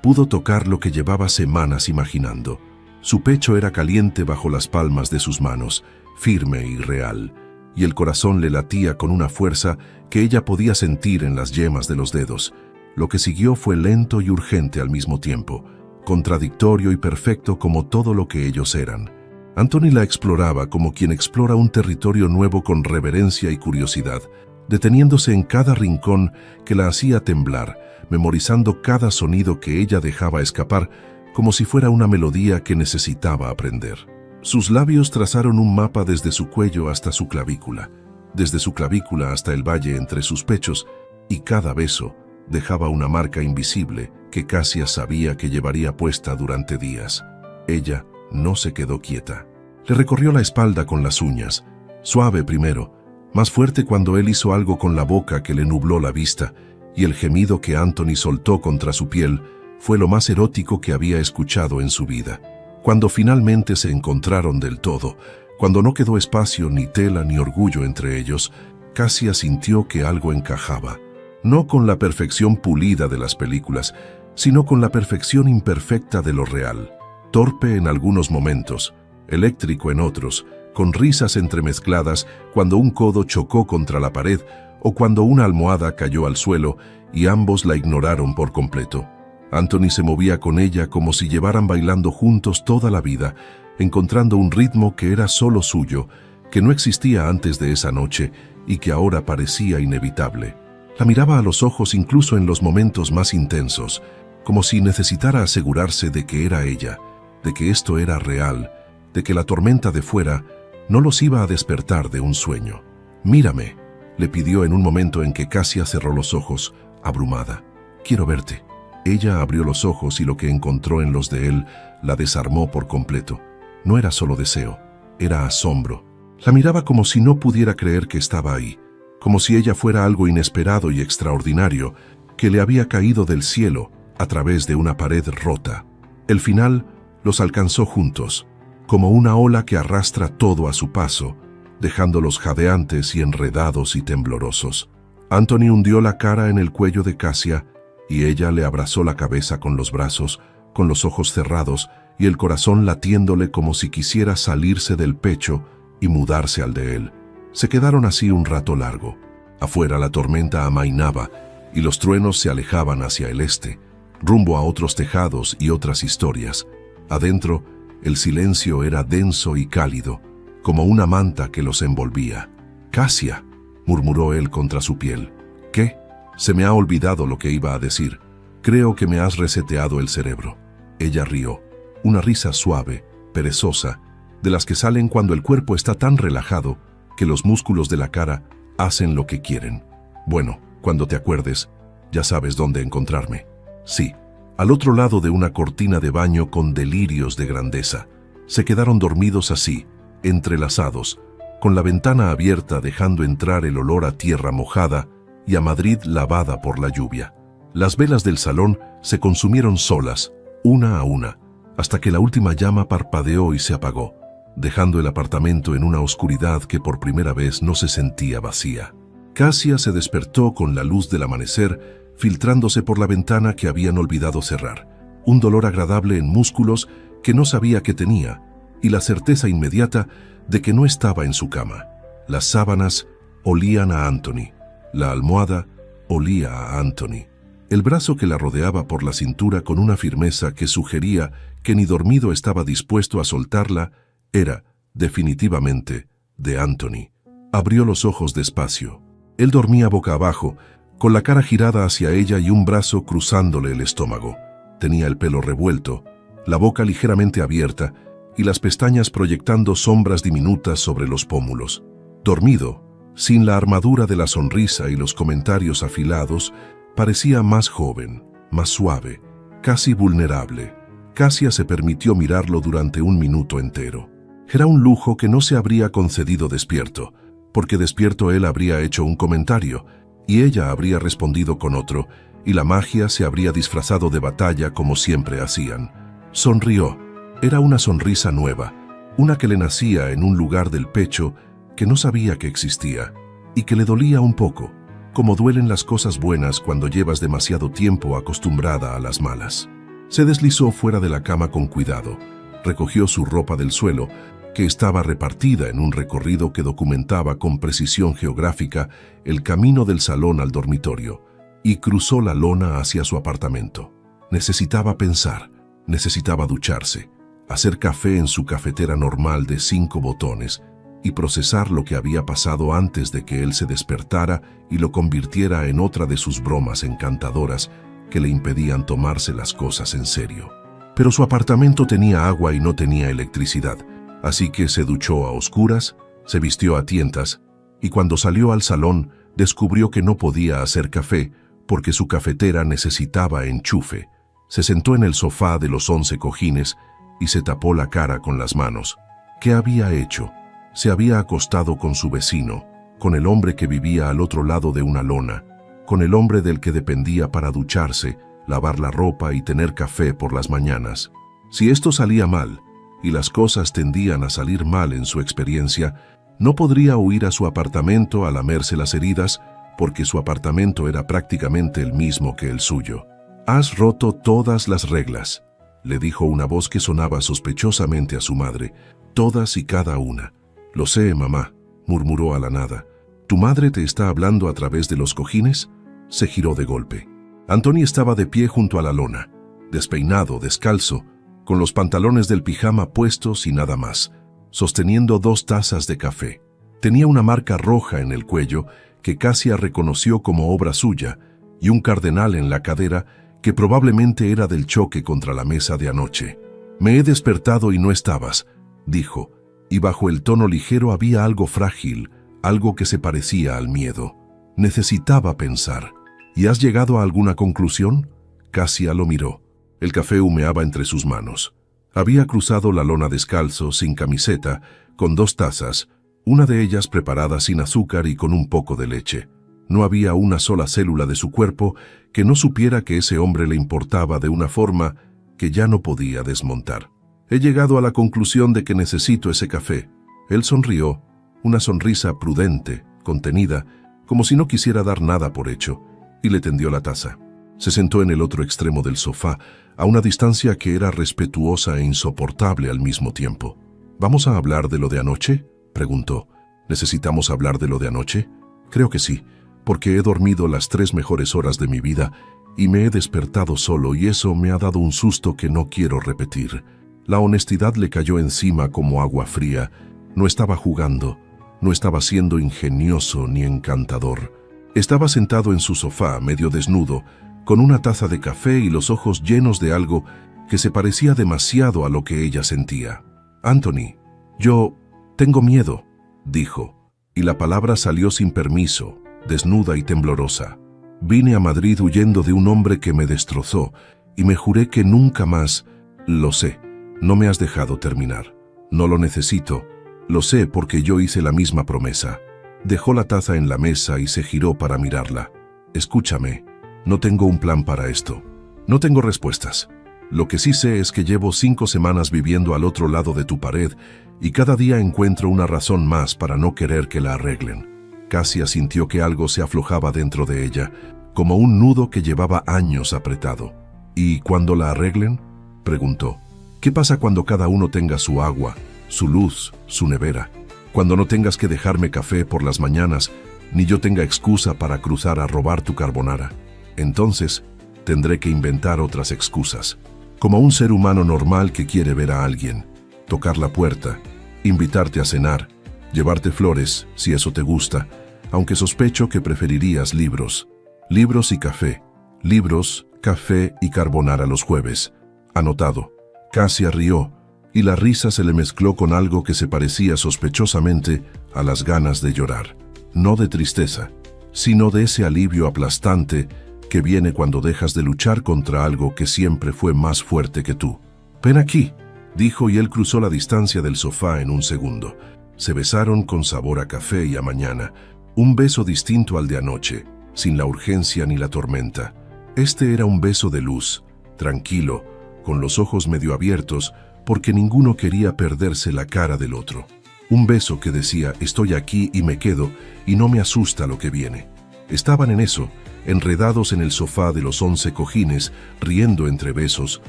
pudo tocar lo que llevaba semanas imaginando. Su pecho era caliente bajo las palmas de sus manos, firme y real, y el corazón le latía con una fuerza que ella podía sentir en las yemas de los dedos. Lo que siguió fue lento y urgente al mismo tiempo, contradictorio y perfecto como todo lo que ellos eran. Anthony la exploraba como quien explora un territorio nuevo con reverencia y curiosidad, deteniéndose en cada rincón que la hacía temblar, memorizando cada sonido que ella dejaba escapar, como si fuera una melodía que necesitaba aprender. Sus labios trazaron un mapa desde su cuello hasta su clavícula, desde su clavícula hasta el valle entre sus pechos, y cada beso dejaba una marca invisible que Cassia sabía que llevaría puesta durante días. Ella no se quedó quieta. Le recorrió la espalda con las uñas, suave primero, más fuerte cuando él hizo algo con la boca que le nubló la vista, y el gemido que Anthony soltó contra su piel fue lo más erótico que había escuchado en su vida. Cuando finalmente se encontraron del todo, cuando no quedó espacio ni tela ni orgullo entre ellos, Cassia sintió que algo encajaba, no con la perfección pulida de las películas, sino con la perfección imperfecta de lo real, torpe en algunos momentos, eléctrico en otros, con risas entremezcladas cuando un codo chocó contra la pared o cuando una almohada cayó al suelo y ambos la ignoraron por completo. Anthony se movía con ella como si llevaran bailando juntos toda la vida, encontrando un ritmo que era solo suyo, que no existía antes de esa noche y que ahora parecía inevitable. La miraba a los ojos incluso en los momentos más intensos, como si necesitara asegurarse de que era ella, de que esto era real, de que la tormenta de fuera no los iba a despertar de un sueño. «Mírame», le pidió en un momento en que Cassia cerró los ojos, abrumada. «Quiero verte». Ella abrió los ojos y lo que encontró en los de él la desarmó por completo. No era solo deseo, era asombro. La miraba como si no pudiera creer que estaba ahí, como si ella fuera algo inesperado y extraordinario que le había caído del cielo a través de una pared rota. El final los alcanzó juntos, como una ola que arrastra todo a su paso, dejándolos jadeantes y enredados y temblorosos. Anthony hundió la cara en el cuello de Cassia y ella le abrazó la cabeza con los brazos, con los ojos cerrados y el corazón latiéndole como si quisiera salirse del pecho y mudarse al de él. Se quedaron así un rato largo. Afuera la tormenta amainaba y los truenos se alejaban hacia el este, rumbo a otros tejados y otras historias. Adentro, el silencio era denso y cálido, como una manta que los envolvía. «Cassia», murmuró él contra su piel. «¿Qué? Se me ha olvidado lo que iba a decir. Creo que me has reseteado el cerebro». Ella rió, una risa suave, perezosa, de las que salen cuando el cuerpo está tan relajado que los músculos de la cara hacen lo que quieren. «Bueno, cuando te acuerdes, ya sabes dónde encontrarme». Sí, al otro lado de una cortina de baño con delirios de grandeza. Se quedaron dormidos así, entrelazados, con la ventana abierta dejando entrar el olor a tierra mojada y a Madrid lavada por la lluvia. Las velas del salón se consumieron solas, una a una, hasta que la última llama parpadeó y se apagó, dejando el apartamento en una oscuridad que por primera vez no se sentía vacía. Cassia se despertó con la luz del amanecer filtrándose por la ventana que habían olvidado cerrar, un dolor agradable en músculos que no sabía que tenía y la certeza inmediata de que no estaba en su cama. Las sábanas olían a Anthony, la almohada olía a Anthony. El brazo que la rodeaba por la cintura con una firmeza que sugería que ni dormido estaba dispuesto a soltarla era, definitivamente, de Anthony. Abrió los ojos despacio. Él dormía boca abajo, con la cara girada hacia ella y un brazo cruzándole el estómago. Tenía el pelo revuelto, la boca ligeramente abierta y las pestañas proyectando sombras diminutas sobre los pómulos. Dormido, sin la armadura de la sonrisa y los comentarios afilados, parecía más joven, más suave, casi vulnerable. Cassia se permitió mirarlo durante un minuto entero. Era un lujo que no se habría concedido despierto, porque despierto él habría hecho un comentario, y ella habría respondido con otro, y la magia se habría disfrazado de batalla como siempre hacían. Sonrió. Era una sonrisa nueva, una que le nacía en un lugar del pecho que no sabía que existía, y que le dolía un poco, como duelen las cosas buenas cuando llevas demasiado tiempo acostumbrada a las malas. Se deslizó fuera de la cama con cuidado, recogió su ropa del suelo, que estaba repartida en un recorrido que documentaba con precisión geográfica el camino del salón al dormitorio, y cruzó la lona hacia su apartamento. Necesitaba pensar, necesitaba ducharse, hacer café en su cafetera normal de 5 botones y procesar lo que había pasado antes de que él se despertara y lo convirtiera en otra de sus bromas encantadoras que le impedían tomarse las cosas en serio. pero su apartamento tenía agua y no tenía electricidad, así que se duchó a oscuras, se vistió a tientas, y cuando salió al salón descubrió que no podía hacer café porque su cafetera necesitaba enchufe. Se sentó en el sofá de los 11 cojines y se tapó la cara con las manos. ¿Qué había hecho? Se había acostado con su vecino, con el hombre que vivía al otro lado de una lona, con el hombre del que dependía para ducharse, lavar la ropa y tener café por las mañanas. Si esto salía mal, y las cosas tendían a salir mal en su experiencia, no podría huir a su apartamento a lamerse las heridas, porque su apartamento era prácticamente el mismo que el suyo. «Has roto todas las reglas», le dijo una voz que sonaba sospechosamente a su madre. «Todas y cada una». «Lo sé, mamá», murmuró a la nada. «¿Tu madre te está hablando a través de los cojines?» Se giró de golpe. Anthony estaba de pie junto a la lona, despeinado, descalzo, con los pantalones del pijama puestos y nada más, sosteniendo 2 tazas de café. Tenía una marca roja en el cuello que Cassia reconoció como obra suya y un cardenal en la cadera que probablemente era del choque contra la mesa de anoche. «Me he despertado y no estabas», dijo, y bajo el tono ligero había algo frágil, algo que se parecía al miedo. Necesitaba pensar. «¿Y has llegado a alguna conclusión?» Cassia lo miró. El café humeaba entre sus manos. Había cruzado la lona descalzo, sin camiseta, con 2 tazas, una de ellas preparada sin azúcar y con un poco de leche. No había una sola célula de su cuerpo que no supiera que ese hombre le importaba de una forma que ya no podía desmontar. «He llegado a la conclusión de que necesito ese café». Él sonrió, una sonrisa prudente, contenida, como si no quisiera dar nada por hecho, y le tendió la taza. Se sentó en el otro extremo del sofá, a una distancia que era respetuosa e insoportable al mismo tiempo. «¿Vamos a hablar de lo de anoche?», preguntó. «¿Necesitamos hablar de lo de anoche?» «Creo que sí, porque he dormido las 3 mejores horas de mi vida y me he despertado solo y eso me ha dado un susto que no quiero repetir». La honestidad le cayó encima como agua fría. No estaba jugando, no estaba siendo ingenioso ni encantador. Estaba sentado en su sofá, medio desnudo, con una taza de café y los ojos llenos de algo que se parecía demasiado a lo que ella sentía. «Anthony, yo tengo miedo», dijo, y la palabra salió sin permiso, desnuda y temblorosa. «Vine a Madrid huyendo de un hombre que me destrozó y me juré que nunca más...». «Lo sé, no me has dejado terminar. No lo necesito. Lo sé porque yo hice la misma promesa». Dejó la taza en la mesa y se giró para mirarla. «Escúchame, no tengo un plan para esto. No tengo respuestas. Lo que sí sé es que llevo 5 semanas viviendo al otro lado de tu pared y cada día encuentro una razón más para no querer que la arreglen». Cassia sintió que algo se aflojaba dentro de ella, como un nudo que llevaba años apretado. «¿Y cuando la arreglen?», preguntó. «¿Qué pasa cuando cada uno tenga su agua, su luz, su nevera? Cuando no tengas que dejarme café por las mañanas, ni yo tenga excusa para cruzar a robar tu carbonara. Entonces, tendré que inventar otras excusas. Como un ser humano normal que quiere ver a alguien, tocar la puerta, invitarte a cenar, llevarte flores, si eso te gusta, aunque sospecho que preferirías libros. Libros y café. Libros, café y carbonara los jueves. Anotado». Cassia rió, y la risa se le mezcló con algo que se parecía sospechosamente a las ganas de llorar. No de tristeza, sino de ese alivio aplastante que viene cuando dejas de luchar contra algo que siempre fue más fuerte que tú. «Ven aquí», dijo, y él cruzó la distancia del sofá en un segundo. Se besaron con sabor a café y a mañana, un beso distinto al de anoche, sin la urgencia ni la tormenta. Este era un beso de luz, tranquilo, con los ojos medio abiertos, porque ninguno quería perderse la cara del otro. Un beso que decía, «Estoy aquí y me quedo, y no me asusta lo que viene». Estaban en eso, enredados en el sofá de los 11 cojines, riendo entre besos,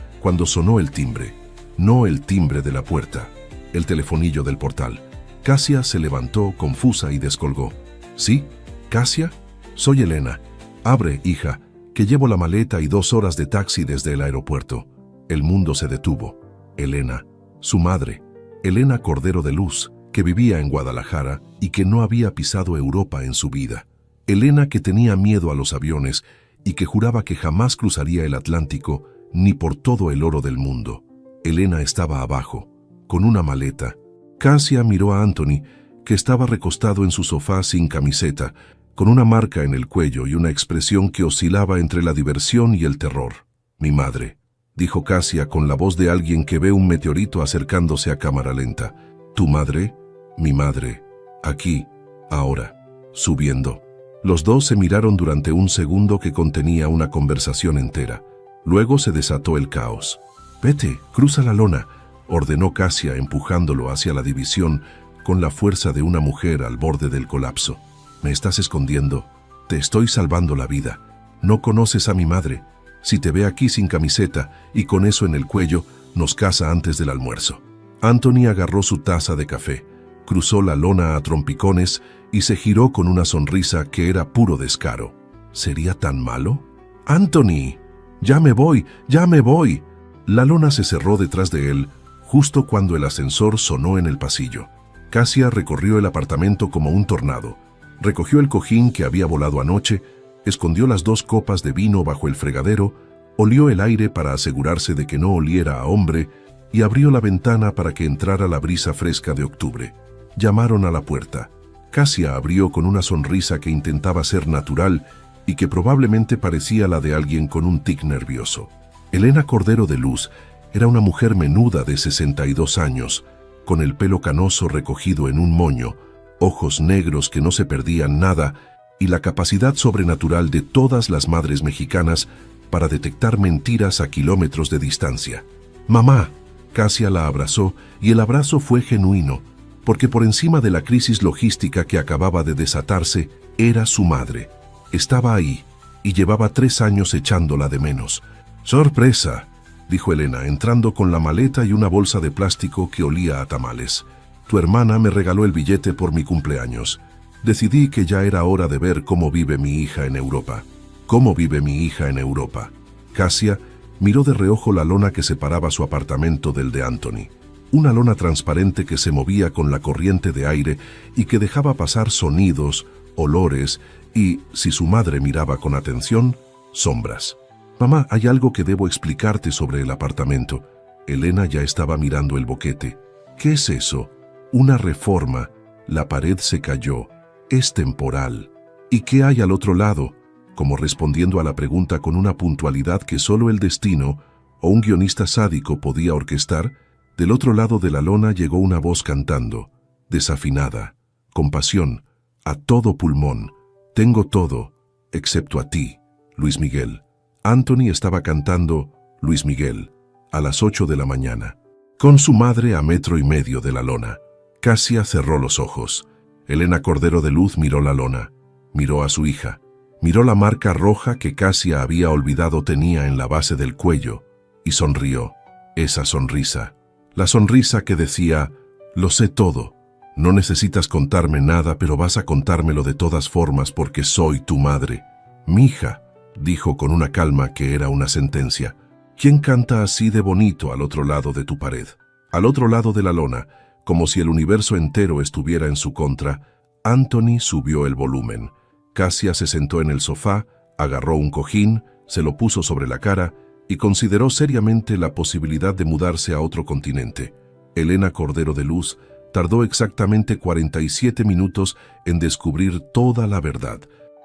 cuando sonó el timbre. No el timbre de la puerta, el telefonillo del portal. Cassia se levantó, confusa, y descolgó. «¿Sí? ¿Cassia? Soy Elena. Abre, hija, que llevo la maleta y 2 horas de taxi desde el aeropuerto». El mundo se detuvo. Elena, su madre, Elena Cordero de Luz, que vivía en Guadalajara y que no había pisado Europa en su vida. Elena, que tenía miedo a los aviones y que juraba que jamás cruzaría el Atlántico ni por todo el oro del mundo. Elena estaba abajo, con una maleta. Cassia miró a Anthony, que estaba recostado en su sofá sin camiseta, con una marca en el cuello y una expresión que oscilaba entre la diversión y el terror. «Mi madre», dijo Cassia con la voz de alguien que ve un meteorito acercándose a cámara lenta. «¿Tu madre?» «Mi madre. Aquí, ahora, subiendo». Los dos se miraron durante un segundo que contenía una conversación entera. Luego se desató el caos. «Vete, cruza la lona», ordenó Cassia empujándolo hacia la división con la fuerza de una mujer al borde del colapso. «Me estás escondiendo. Te estoy salvando la vida. No conoces a mi madre. Si te ve aquí sin camiseta y con eso en el cuello, nos casa antes del almuerzo». Anthony agarró su taza de café, cruzó la lona a trompicones y se giró con una sonrisa que era puro descaro. ¿Sería tan malo? «¡Anthony! ¡Ya me voy! ¡Ya me voy!». La lona se cerró detrás de él justo cuando el ascensor sonó en el pasillo. Cassia recorrió el apartamento como un tornado. Recogió el cojín que había volado anoche, escondió las 2 copas de vino bajo el fregadero, olió el aire para asegurarse de que no oliera a hombre y abrió la ventana para que entrara la brisa fresca de octubre. Llamaron a la puerta. Cassia abrió con una sonrisa que intentaba ser natural y que probablemente parecía la de alguien con un tic nervioso. Elena Cordero de Luz era una mujer menuda de 62 años, con el pelo canoso recogido en un moño, ojos negros que no se perdían nada y la capacidad sobrenatural de todas las madres mexicanas para detectar mentiras a kilómetros de distancia. «Mamá», Cassia la abrazó y el abrazo fue genuino, porque por encima de la crisis logística que acababa de desatarse, era su madre. Estaba ahí y llevaba 3 años echándola de menos. «Sorpresa», dijo Elena, entrando con la maleta y una bolsa de plástico que olía a tamales. «Tu hermana me regaló el billete por mi cumpleaños. Decidí que ya era hora de ver cómo vive mi hija en Europa». «¿Cómo vive mi hija en Europa?». Cassia miró de reojo la lona que separaba su apartamento del de Anthony. Una lona transparente que se movía con la corriente de aire y que dejaba pasar sonidos, olores y, si su madre miraba con atención, sombras. «Mamá, hay algo que debo explicarte sobre el apartamento». Elena ya estaba mirando el boquete. «¿Qué es eso?». «Una reforma. La pared se cayó. Es temporal». «¿Y qué hay al otro lado?». Como respondiendo a la pregunta con una puntualidad que solo el destino o un guionista sádico podía orquestar, del otro lado de la lona llegó una voz cantando, desafinada, con pasión, a todo pulmón. «Tengo todo, excepto a ti, Luis Miguel». Anthony estaba cantando Luis Miguel a las 8 de la mañana, con su madre a 1,5 metros de la lona. Cassia cerró los ojos. Elena Cordero de Luz miró la lona, miró a su hija, miró la marca roja que Cassia había olvidado tenía en la base del cuello y sonrió. Esa sonrisa, la sonrisa que decía, «Lo sé todo, no necesitas contarme nada, pero vas a contármelo de todas formas porque soy tu madre». «Mija», dijo con una calma que era una sentencia, «¿quién canta así de bonito al otro lado de tu pared?». Al otro lado de la lona, como si el universo entero estuviera en su contra, Anthony subió el volumen. Cassia se sentó en el sofá, agarró un cojín, se lo puso sobre la cara y consideró seriamente la posibilidad de mudarse a otro continente. Elena Cordero de Luz tardó exactamente 47 minutos en descubrir toda la verdad,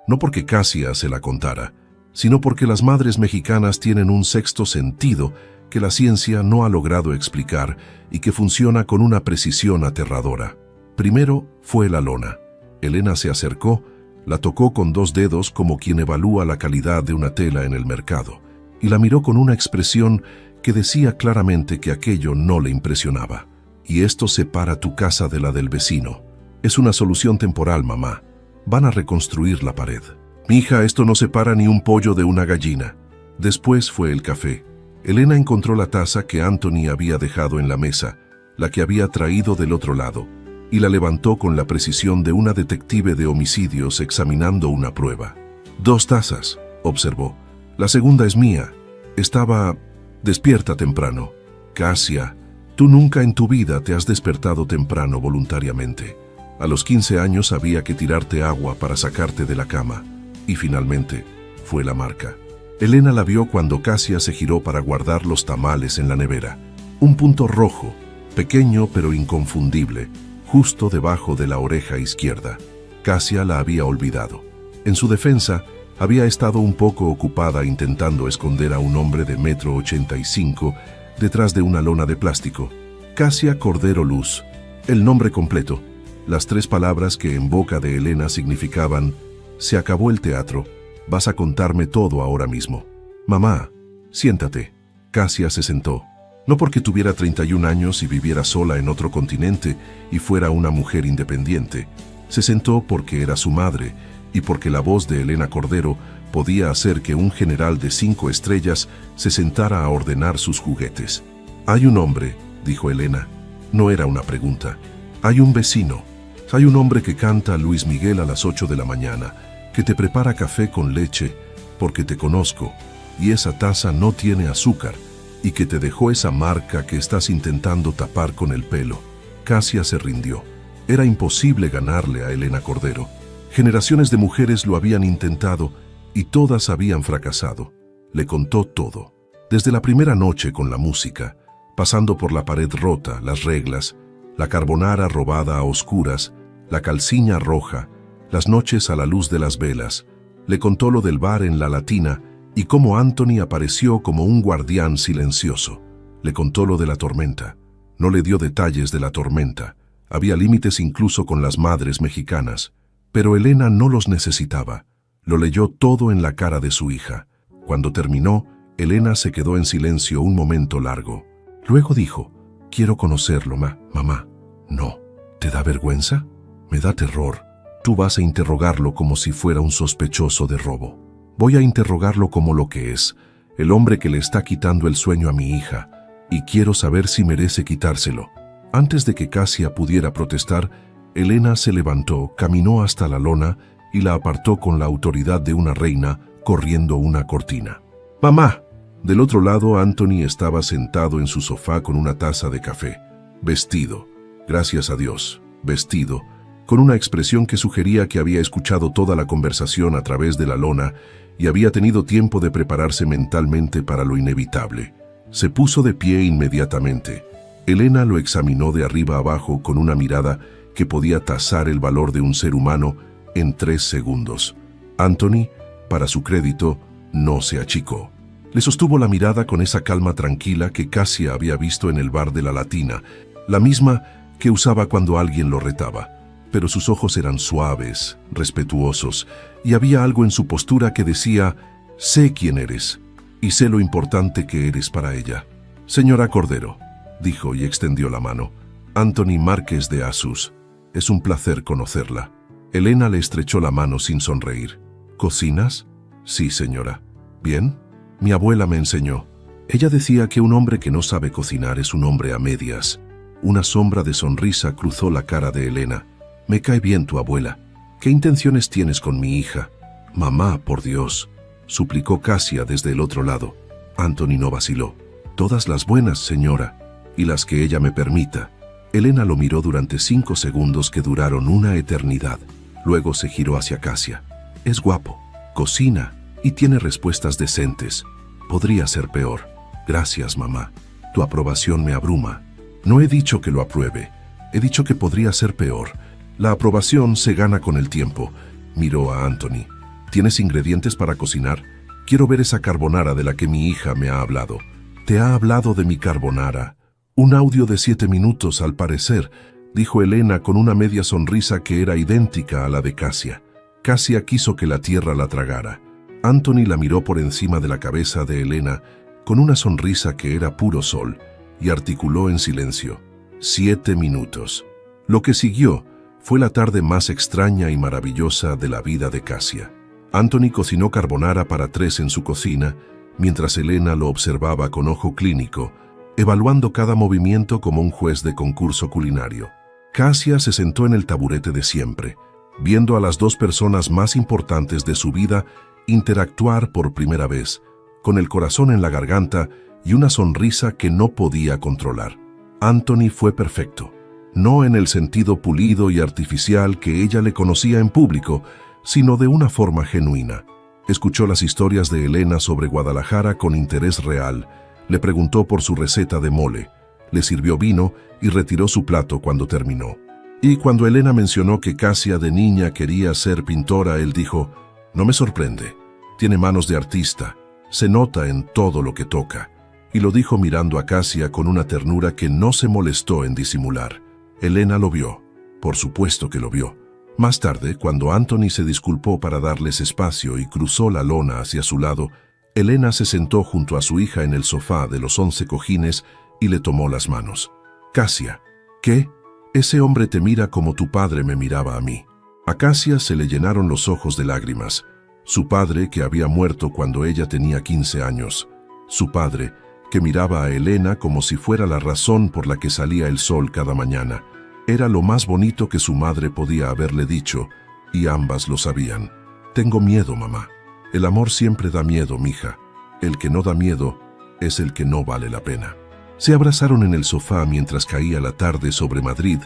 no porque Cassia se la contara, sino porque las madres mexicanas tienen un sexto sentido que la ciencia no ha logrado explicar y que funciona con una precisión aterradora. Primero fue la lona. Elena se acercó, la tocó con 2 dedos como quien evalúa la calidad de una tela en el mercado, y la miró con una expresión que decía claramente que aquello no le impresionaba. «Y esto separa tu casa de la del vecino. Es una solución temporal, mamá. Van a reconstruir la pared». «Mija, esto no separa ni un pollo de una gallina». Después fue el café. Elena encontró la taza que Anthony había dejado en la mesa, la que había traído del otro lado, y la levantó con la precisión de una detective de homicidios examinando una prueba. «2 tazas», observó. «La segunda es mía. Estaba despierta temprano». «Cassia, tú nunca en tu vida te has despertado temprano voluntariamente. A los 15 años había que tirarte agua para sacarte de la cama. Y finalmente, fue la marca». Elena la vio cuando Casia se giró para guardar los tamales en la nevera. Un punto rojo, pequeño pero inconfundible, justo debajo de la oreja izquierda. Casia la había olvidado. En su defensa, había estado un poco ocupada intentando esconder a un hombre de 1,85 m detrás de una lona de plástico. Casia Cordero Luz, el nombre completo. Las 3 palabras que en boca de Elena significaban: se acabó el teatro, vas a contarme todo ahora mismo. Mamá, siéntate. Casia se sentó. No porque tuviera 31 años y viviera sola en otro continente y fuera una mujer independiente. Se sentó porque era su madre y porque la voz de Elena Cordero podía hacer que un general de 5 estrellas se sentara a ordenar sus juguetes. Hay un hombre, dijo Elena. No era una pregunta. Hay un vecino. Hay un hombre que canta a Luis Miguel a las 8 de la mañana, que te prepara café con leche, porque te conozco, y esa taza no tiene azúcar, y que te dejó esa marca que estás intentando tapar con el pelo. Casia se rindió. Era imposible ganarle a Elena Cordero. Generaciones de mujeres lo habían intentado y todas habían fracasado. Le contó todo. Desde la primera noche con la música, pasando por la pared rota, las reglas, la carbonara robada a oscuras, la calciña roja, las noches a la luz de las velas. Le contó lo del bar en La Latina y cómo Anthony apareció como un guardián silencioso. Le contó lo de la tormenta. No le dio detalles de la tormenta. Había límites incluso con las madres mexicanas. Pero Elena no los necesitaba. Lo leyó todo en la cara de su hija. Cuando terminó, Elena se quedó en silencio un momento largo. Luego dijo: quiero conocerlo, mamá. No. ¿Te da vergüenza? Me da terror. Tú vas a interrogarlo como si fuera un sospechoso de robo. Voy a interrogarlo como lo que es, el hombre que le está quitando el sueño a mi hija, y quiero saber si merece quitárselo. Antes de que Casia pudiera protestar, Elena se levantó, caminó hasta la lona y la apartó con la autoridad de una reina corriendo una cortina. ¡Mamá! Del otro lado, Anthony estaba sentado en su sofá con una taza de café, vestido, gracias a Dios, vestido, con una expresión que sugería que había escuchado toda la conversación a través de la lona y había tenido tiempo de prepararse mentalmente para lo inevitable. Se puso de pie inmediatamente. Elena lo examinó de arriba abajo con una mirada que podía tasar el valor de un ser humano en 3 segundos. Anthony, para su crédito, no se achicó. Le sostuvo la mirada con esa calma tranquila que Casia había visto en el bar de La Latina, la misma que usaba cuando alguien lo retaba. Pero sus ojos eran suaves, respetuosos, y había algo en su postura que decía: sé quién eres, y sé lo importante que eres para ella. Señora Cordero, dijo y extendió la mano. Anthony Márquez de Asus. Es un placer conocerla. Elena le estrechó la mano sin sonreír. ¿Cocinas? Sí, señora. ¿Bien? Mi abuela me enseñó. Ella decía que un hombre que no sabe cocinar es un hombre a medias. Una sombra de sonrisa cruzó la cara de Elena. Me cae bien tu abuela. ¿Qué intenciones tienes con mi hija? Mamá, por Dios, suplicó Casia desde el otro lado. Anthony no vaciló. Todas las buenas, señora, y las que ella me permita. Elena lo miró durante 5 segundos que duraron una eternidad. Luego se giró hacia Casia. Es guapo, cocina y tiene respuestas decentes. Podría ser peor. Gracias, mamá. Tu aprobación me abruma. No he dicho que lo apruebe. He dicho que podría ser peor. La aprobación se gana con el tiempo. Miró a Anthony. ¿Tienes ingredientes para cocinar? Quiero ver esa carbonara de la que mi hija me ha hablado. Te ha hablado de mi carbonara. Un audio de 7 minutos, al parecer, dijo Elena con una media sonrisa que era idéntica a la de Casia. Casia quiso que la tierra la tragara. Anthony la miró por encima de la cabeza de Elena con una sonrisa que era puro sol y articuló en silencio: 7 minutos. Lo que siguió fue la tarde más extraña y maravillosa de la vida de Casia. Anthony cocinó carbonara para 3 en su cocina, mientras Elena lo observaba con ojo clínico, evaluando cada movimiento como un juez de concurso culinario. Casia se sentó en el taburete de siempre, viendo a las 2 personas más importantes de su vida interactuar por primera vez, con el corazón en la garganta y una sonrisa que no podía controlar. Anthony fue perfecto, no en el sentido pulido y artificial que ella le conocía en público, sino de una forma genuina. Escuchó las historias de Elena sobre Guadalajara con interés real. Le preguntó por su receta de mole. Le sirvió vino y retiró su plato cuando terminó. Y cuando Elena mencionó que Casia de niña quería ser pintora, él dijo: «No me sorprende. Tiene manos de artista. Se nota en todo lo que toca». Y lo dijo mirando a Casia con una ternura que no se molestó en disimular. Elena lo vio. Por supuesto que lo vio. Más tarde, cuando Anthony se disculpó para darles espacio y cruzó la lona hacia su lado, Elena se sentó junto a su hija en el sofá de los 11 cojines y le tomó las manos. «Casia, ¿qué? Ese hombre te mira como tu padre me miraba a mí». A Casia se le llenaron los ojos de lágrimas. Su padre, que había muerto cuando ella tenía 15 años. Su padre, que miraba a Elena como si fuera la razón por la que salía el sol cada mañana. Era lo más bonito que su madre podía haberle dicho, y ambas lo sabían. «Tengo miedo, mamá». «El amor siempre da miedo, mija. El que no da miedo es el que no vale la pena». Se abrazaron en el sofá mientras caía la tarde sobre Madrid,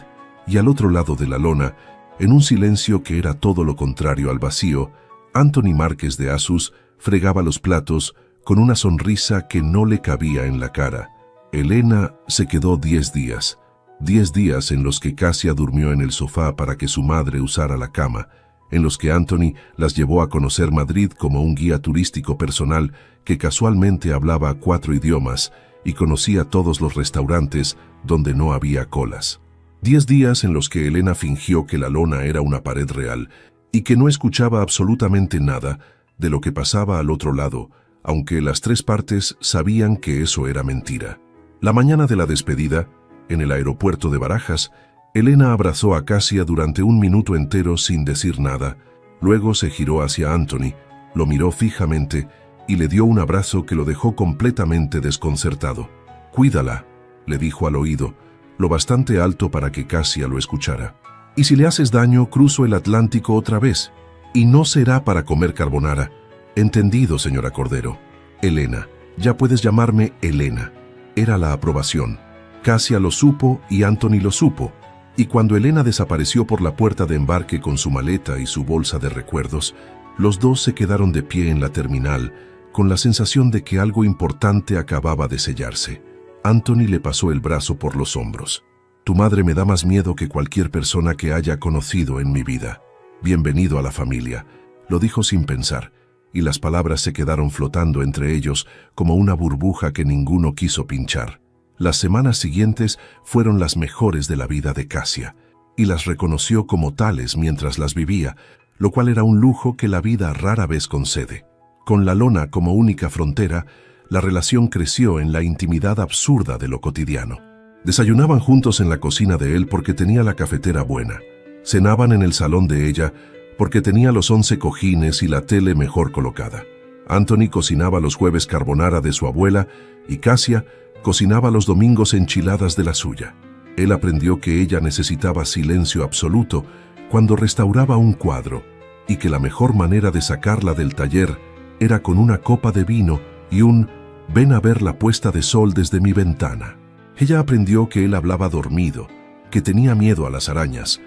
y al otro lado de la lona, en un silencio que era todo lo contrario al vacío, Anthony Márquez de Asus fregaba los platos con una sonrisa que no le cabía en la cara. Elena se quedó 10 días. 10 días en los que Casia durmió en el sofá para que su madre usara la cama, en los que Anthony las llevó a conocer Madrid como un guía turístico personal que casualmente hablaba 4 idiomas y conocía todos los restaurantes donde no había colas. 10 días en los que Elena fingió que la lona era una pared real y que no escuchaba absolutamente nada de lo que pasaba al otro lado, aunque las 3 partes sabían que eso era mentira. La mañana de la despedida, en el aeropuerto de Barajas, Elena abrazó a Casia durante un minuto entero sin decir nada. Luego se giró hacia Anthony, lo miró fijamente y le dio un abrazo que lo dejó completamente desconcertado. «Cuídala», le dijo al oído, lo bastante alto para que Casia lo escuchara. «Y si le haces daño, cruzo el Atlántico otra vez. Y no será para comer carbonara». «Entendido, señora Cordero». «Elena, ya puedes llamarme Elena». Era la aprobación. Casia lo supo y Anthony lo supo, y cuando Elena desapareció por la puerta de embarque con su maleta y su bolsa de recuerdos, los dos se quedaron de pie en la terminal, con la sensación de que algo importante acababa de sellarse. Anthony le pasó el brazo por los hombros. «Tu madre me da más miedo que cualquier persona que haya conocido en mi vida. Bienvenido a la familia», lo dijo sin pensar, y las palabras se quedaron flotando entre ellos como una burbuja que ninguno quiso pinchar. Las semanas siguientes fueron las mejores de la vida de Casia, y las reconoció como tales mientras las vivía, lo cual era un lujo que la vida rara vez concede. Con la lona como única frontera, la relación creció en la intimidad absurda de lo cotidiano. Desayunaban juntos en la cocina de él porque tenía la cafetera buena. Cenaban en el salón de ella porque tenía los 11 cojines y la tele mejor colocada. Anthony cocinaba los jueves carbonara de su abuela y Casia cocinaba los domingos enchiladas de la suya. Él aprendió que ella necesitaba silencio absoluto cuando restauraba un cuadro y que la mejor manera de sacarla del taller era con una copa de vino y un «ven a ver la puesta de sol desde mi ventana». Ella aprendió que él hablaba dormido, que tenía miedo a las arañas,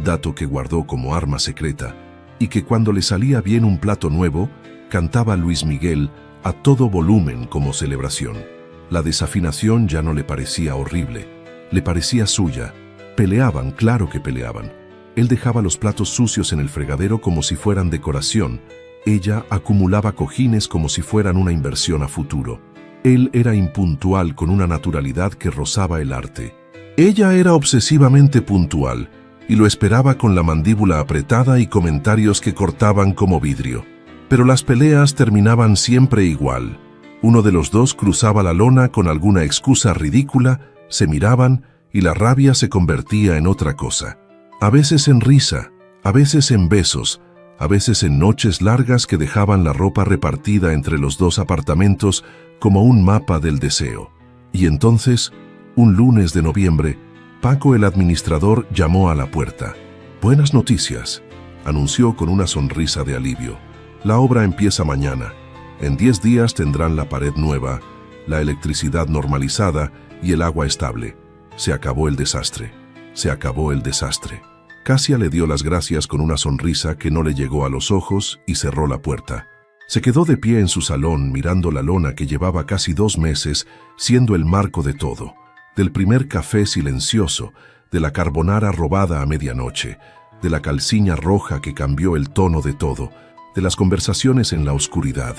dato que guardó como arma secreta, y que cuando le salía bien un plato nuevo, cantaba Luis Miguel a todo volumen como celebración. La desafinación ya no le parecía horrible, le parecía suya. Peleaban, claro que peleaban. Él dejaba los platos sucios en el fregadero como si fueran decoración. Ella acumulaba cojines como si fueran una inversión a futuro. Él era impuntual con una naturalidad que rozaba el arte. Ella era obsesivamente puntual y lo esperaba con la mandíbula apretada y comentarios que cortaban como vidrio. Pero las peleas terminaban siempre igual. Uno de los dos cruzaba la lona con alguna excusa ridícula, se miraban y la rabia se convertía en otra cosa. A veces en risa, a veces en besos, a veces en noches largas que dejaban la ropa repartida entre los dos apartamentos como un mapa del deseo. Y entonces, un lunes de noviembre, Paco el administrador llamó a la puerta. «Buenas noticias», anunció con una sonrisa de alivio. «La obra empieza mañana. En 10 días tendrán la pared nueva, la electricidad normalizada y el agua estable. Se acabó el desastre. Se acabó el desastre». Casia le dio las gracias con una sonrisa que no le llegó a los ojos y cerró la puerta. Se quedó de pie en su salón mirando la lona que llevaba casi 2 meses siendo el marco de todo, del primer café silencioso, de la carbonara robada a medianoche, de la calciña roja que cambió el tono de todo, de las conversaciones en la oscuridad,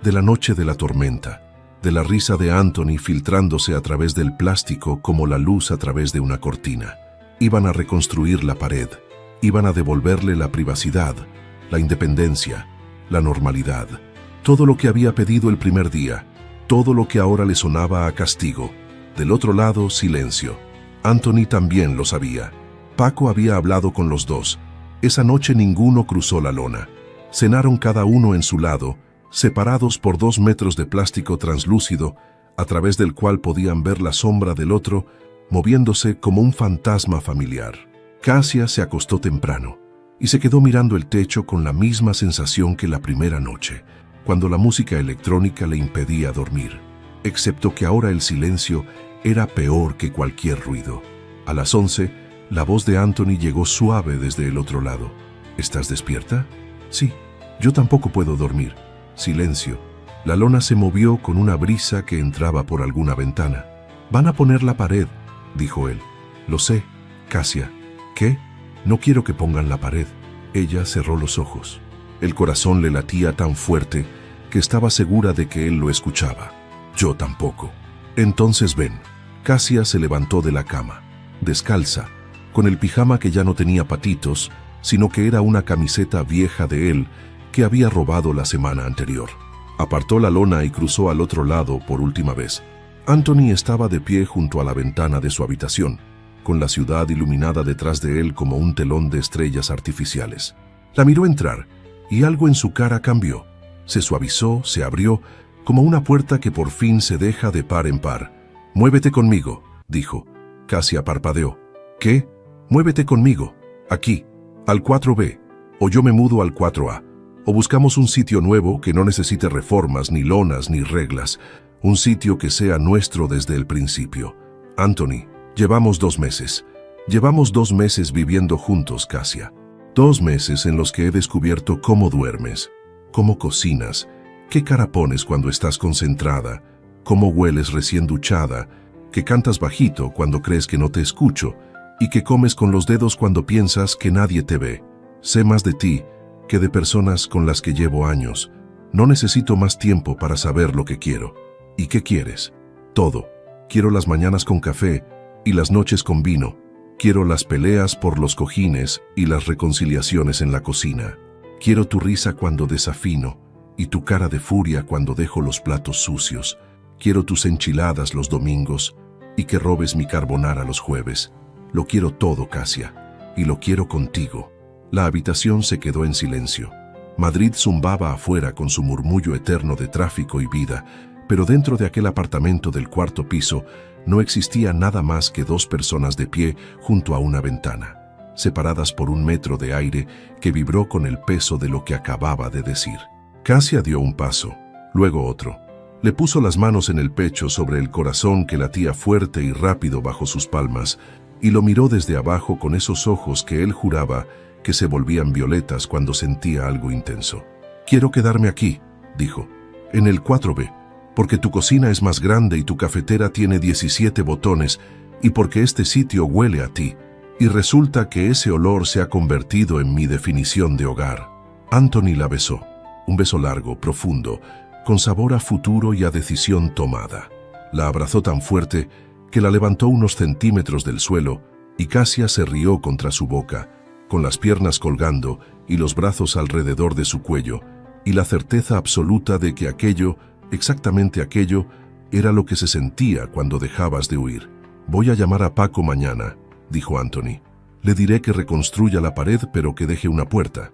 de la noche de la tormenta, de la risa de Anthony filtrándose a través del plástico como la luz a través de una cortina. Iban a reconstruir la pared, iban a devolverle la privacidad, la independencia, la normalidad, todo lo que había pedido el primer día, todo lo que ahora le sonaba a castigo. Del otro lado, silencio. Anthony también lo sabía. Paco había hablado con los dos. Esa noche ninguno cruzó la lona. Cenaron cada uno en su lado, separados por 2 metros de plástico translúcido, a través del cual podían ver la sombra del otro, moviéndose como un fantasma familiar. Cassia se acostó temprano y se quedó mirando el techo con la misma sensación que la primera noche, cuando la música electrónica le impedía dormir, excepto que ahora el silencio era peor que cualquier ruido. A las 11, la voz de Anthony llegó suave desde el otro lado. ¿Estás despierta? Sí, yo tampoco puedo dormir. Silencio. La lona se movió con una brisa que entraba por alguna ventana. Van a poner la pared, dijo él. Lo sé, Cassia. ¿Qué? No quiero que pongan la pared. Ella cerró los ojos. El corazón le latía tan fuerte que estaba segura de que él lo escuchaba. Yo tampoco. Entonces ven. Cassia se levantó de la cama, descalza, con el pijama que ya no tenía patitos, sino que era una camiseta vieja de él que había robado la semana anterior. Apartó la lona y cruzó al otro lado por última vez. Anthony estaba de pie junto a la ventana de su habitación, con la ciudad iluminada detrás de él como un telón de estrellas artificiales. La miró entrar, y algo en su cara cambió. Se suavizó, se abrió, como una puerta que por fin se deja de par en par. «Muévete conmigo», dijo. Cassia parpadeó. «¿Qué? Muévete conmigo. Aquí, al 4B, o yo me mudo al 4A. O buscamos un sitio nuevo que no necesite reformas, ni lonas, ni reglas. Un sitio que sea nuestro desde el principio. Anthony, llevamos 2 meses. Llevamos 2 meses viviendo juntos, Cassia. 2 meses en los que he descubierto cómo duermes, cómo cocinas, qué cara pones cuando estás concentrada, cómo hueles recién duchada, que cantas bajito cuando crees que no te escucho y que comes con los dedos cuando piensas que nadie te ve. Sé más de ti que de personas con las que llevo años. No necesito más tiempo para saber lo que quiero. ¿Y qué quieres? Todo. Quiero las mañanas con café y las noches con vino. Quiero las peleas por los cojines y las reconciliaciones en la cocina. Quiero tu risa cuando desafino y tu cara de furia cuando dejo los platos sucios. Quiero tus enchiladas los domingos y que robes mi carbonara los jueves. Lo quiero todo, Cassia, y lo quiero contigo. La habitación se quedó en silencio. Madrid zumbaba afuera con su murmullo eterno de tráfico y vida, pero dentro de aquel apartamento del 4º piso no existía nada más que 2 personas de pie junto a una ventana, separadas por 1 metro de aire que vibró con el peso de lo que acababa de decir. Cassia dio un paso, luego otro. Le puso las manos en el pecho sobre el corazón que latía fuerte y rápido bajo sus palmas y lo miró desde abajo con esos ojos que él juraba que se volvían violetas cuando sentía algo intenso. «Quiero quedarme aquí», dijo, «en el 4B, porque tu cocina es más grande y tu cafetera tiene 17 botones y porque este sitio huele a ti, y resulta que ese olor se ha convertido en mi definición de hogar». Anthony la besó, un beso largo, profundo, con sabor a futuro y a decisión tomada. La abrazó tan fuerte que la levantó unos centímetros del suelo y Cassia se rió contra su boca, con las piernas colgando y los brazos alrededor de su cuello, y la certeza absoluta de que aquello, exactamente aquello, era lo que se sentía cuando dejabas de huir. «Voy a llamar a Paco mañana», dijo Anthony. «Le diré que reconstruya la pared, pero que deje una puerta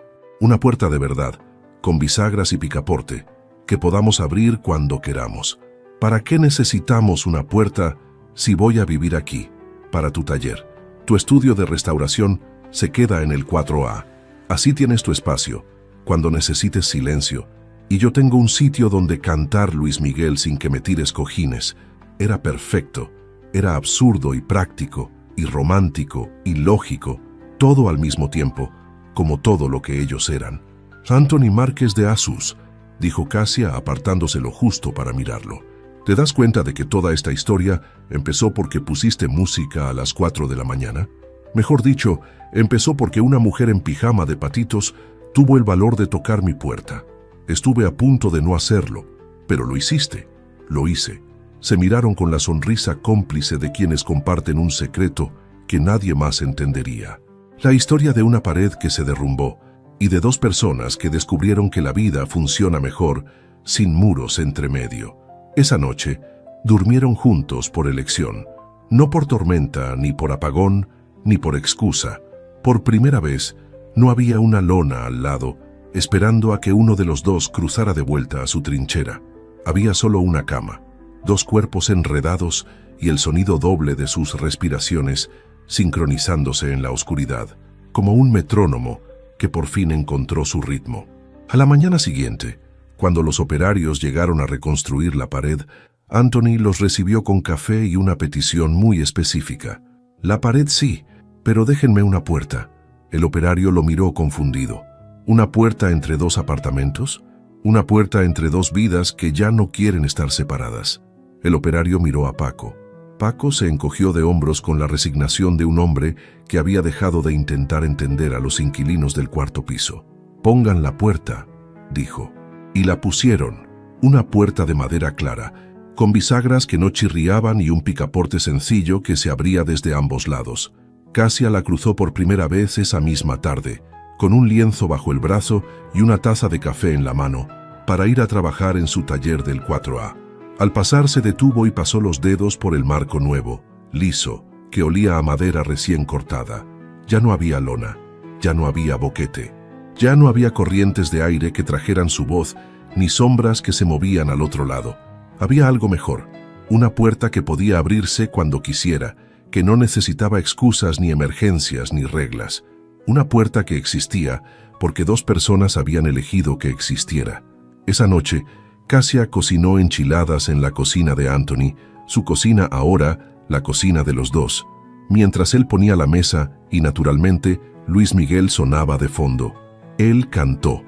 de verdad, con bisagras y picaporte, que podamos abrir cuando queramos. ¿Para qué necesitamos una puerta si voy a vivir aquí? Para tu taller. Tu estudio de restauración se queda en el 4A. Así tienes tu espacio, cuando necesites silencio. Y yo tengo un sitio donde cantar Luis Miguel sin que me tires cojines». Era perfecto, era absurdo y práctico, y romántico y lógico, todo al mismo tiempo, como todo lo que ellos eran. Anthony Márquez de Asus, dijo Casia apartándose lo justo para mirarlo. ¿Te das cuenta de que toda esta historia empezó porque pusiste música a las 4 de la mañana? Mejor dicho, empezó porque una mujer en pijama de patitos tuvo el valor de tocar mi puerta. Estuve a punto de no hacerlo, pero lo hiciste. Lo hice. Se miraron con la sonrisa cómplice de quienes comparten un secreto que nadie más entendería. La historia de una pared que se derrumbó y de dos personas que descubrieron que la vida funciona mejor sin muros entre medio. Esa noche, durmieron juntos por elección, no por tormenta, ni por apagón, ni por excusa. Por primera vez, no había una lona al lado, esperando a que uno de los dos cruzara de vuelta a su trinchera. Había solo una cama, dos cuerpos enredados y el sonido doble de sus respiraciones sincronizándose en la oscuridad, como un metrónomo que por fin encontró su ritmo. A la mañana siguiente, cuando los operarios llegaron a reconstruir la pared, Anthony los recibió con café y una petición muy específica. La pared sí, pero déjenme una puerta. El operario lo miró confundido. ¿Una puerta entre dos apartamentos? ¿Una puerta entre dos vidas que ya no quieren estar separadas? El operario miró a Paco. Paco se encogió de hombros con la resignación de un hombre que había dejado de intentar entender a los inquilinos del cuarto piso. «Pongan la puerta», dijo. Y la pusieron, una puerta de madera clara, con bisagras que no chirriaban y un picaporte sencillo que se abría desde ambos lados. Casia la cruzó por primera vez esa misma tarde, con un lienzo bajo el brazo y una taza de café en la mano, para ir a trabajar en su taller del 4A. Al pasar se detuvo y pasó los dedos por el marco nuevo, liso, que olía a madera recién cortada. Ya no había lona, ya no había boquete, ya no había corrientes de aire que trajeran su voz, ni sombras que se movían al otro lado. Había algo mejor, una puerta que podía abrirse cuando quisiera, que no necesitaba excusas ni emergencias ni reglas. Una puerta que existía porque dos personas habían elegido que existiera. Esa noche, Casia cocinó enchiladas en la cocina de Anthony, su cocina ahora, la cocina de los dos, mientras él ponía la mesa y, naturalmente, Luis Miguel sonaba de fondo. Él cantó,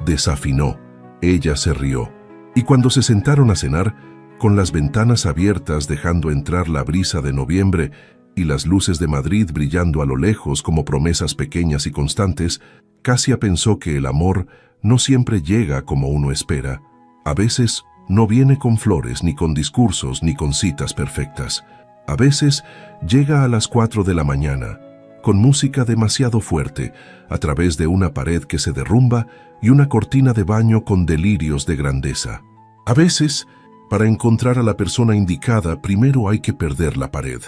desafinó, ella se rió. Y cuando se sentaron a cenar, con las ventanas abiertas dejando entrar la brisa de noviembre y las luces de Madrid brillando a lo lejos como promesas pequeñas y constantes, Casia pensó que el amor no siempre llega como uno espera. A veces no viene con flores, ni con discursos, ni con citas perfectas. A veces llega a las 4 de la mañana, con música demasiado fuerte, a través de una pared que se derrumba y una cortina de baño con delirios de grandeza. A veces, para encontrar a la persona indicada, primero hay que perder la pared.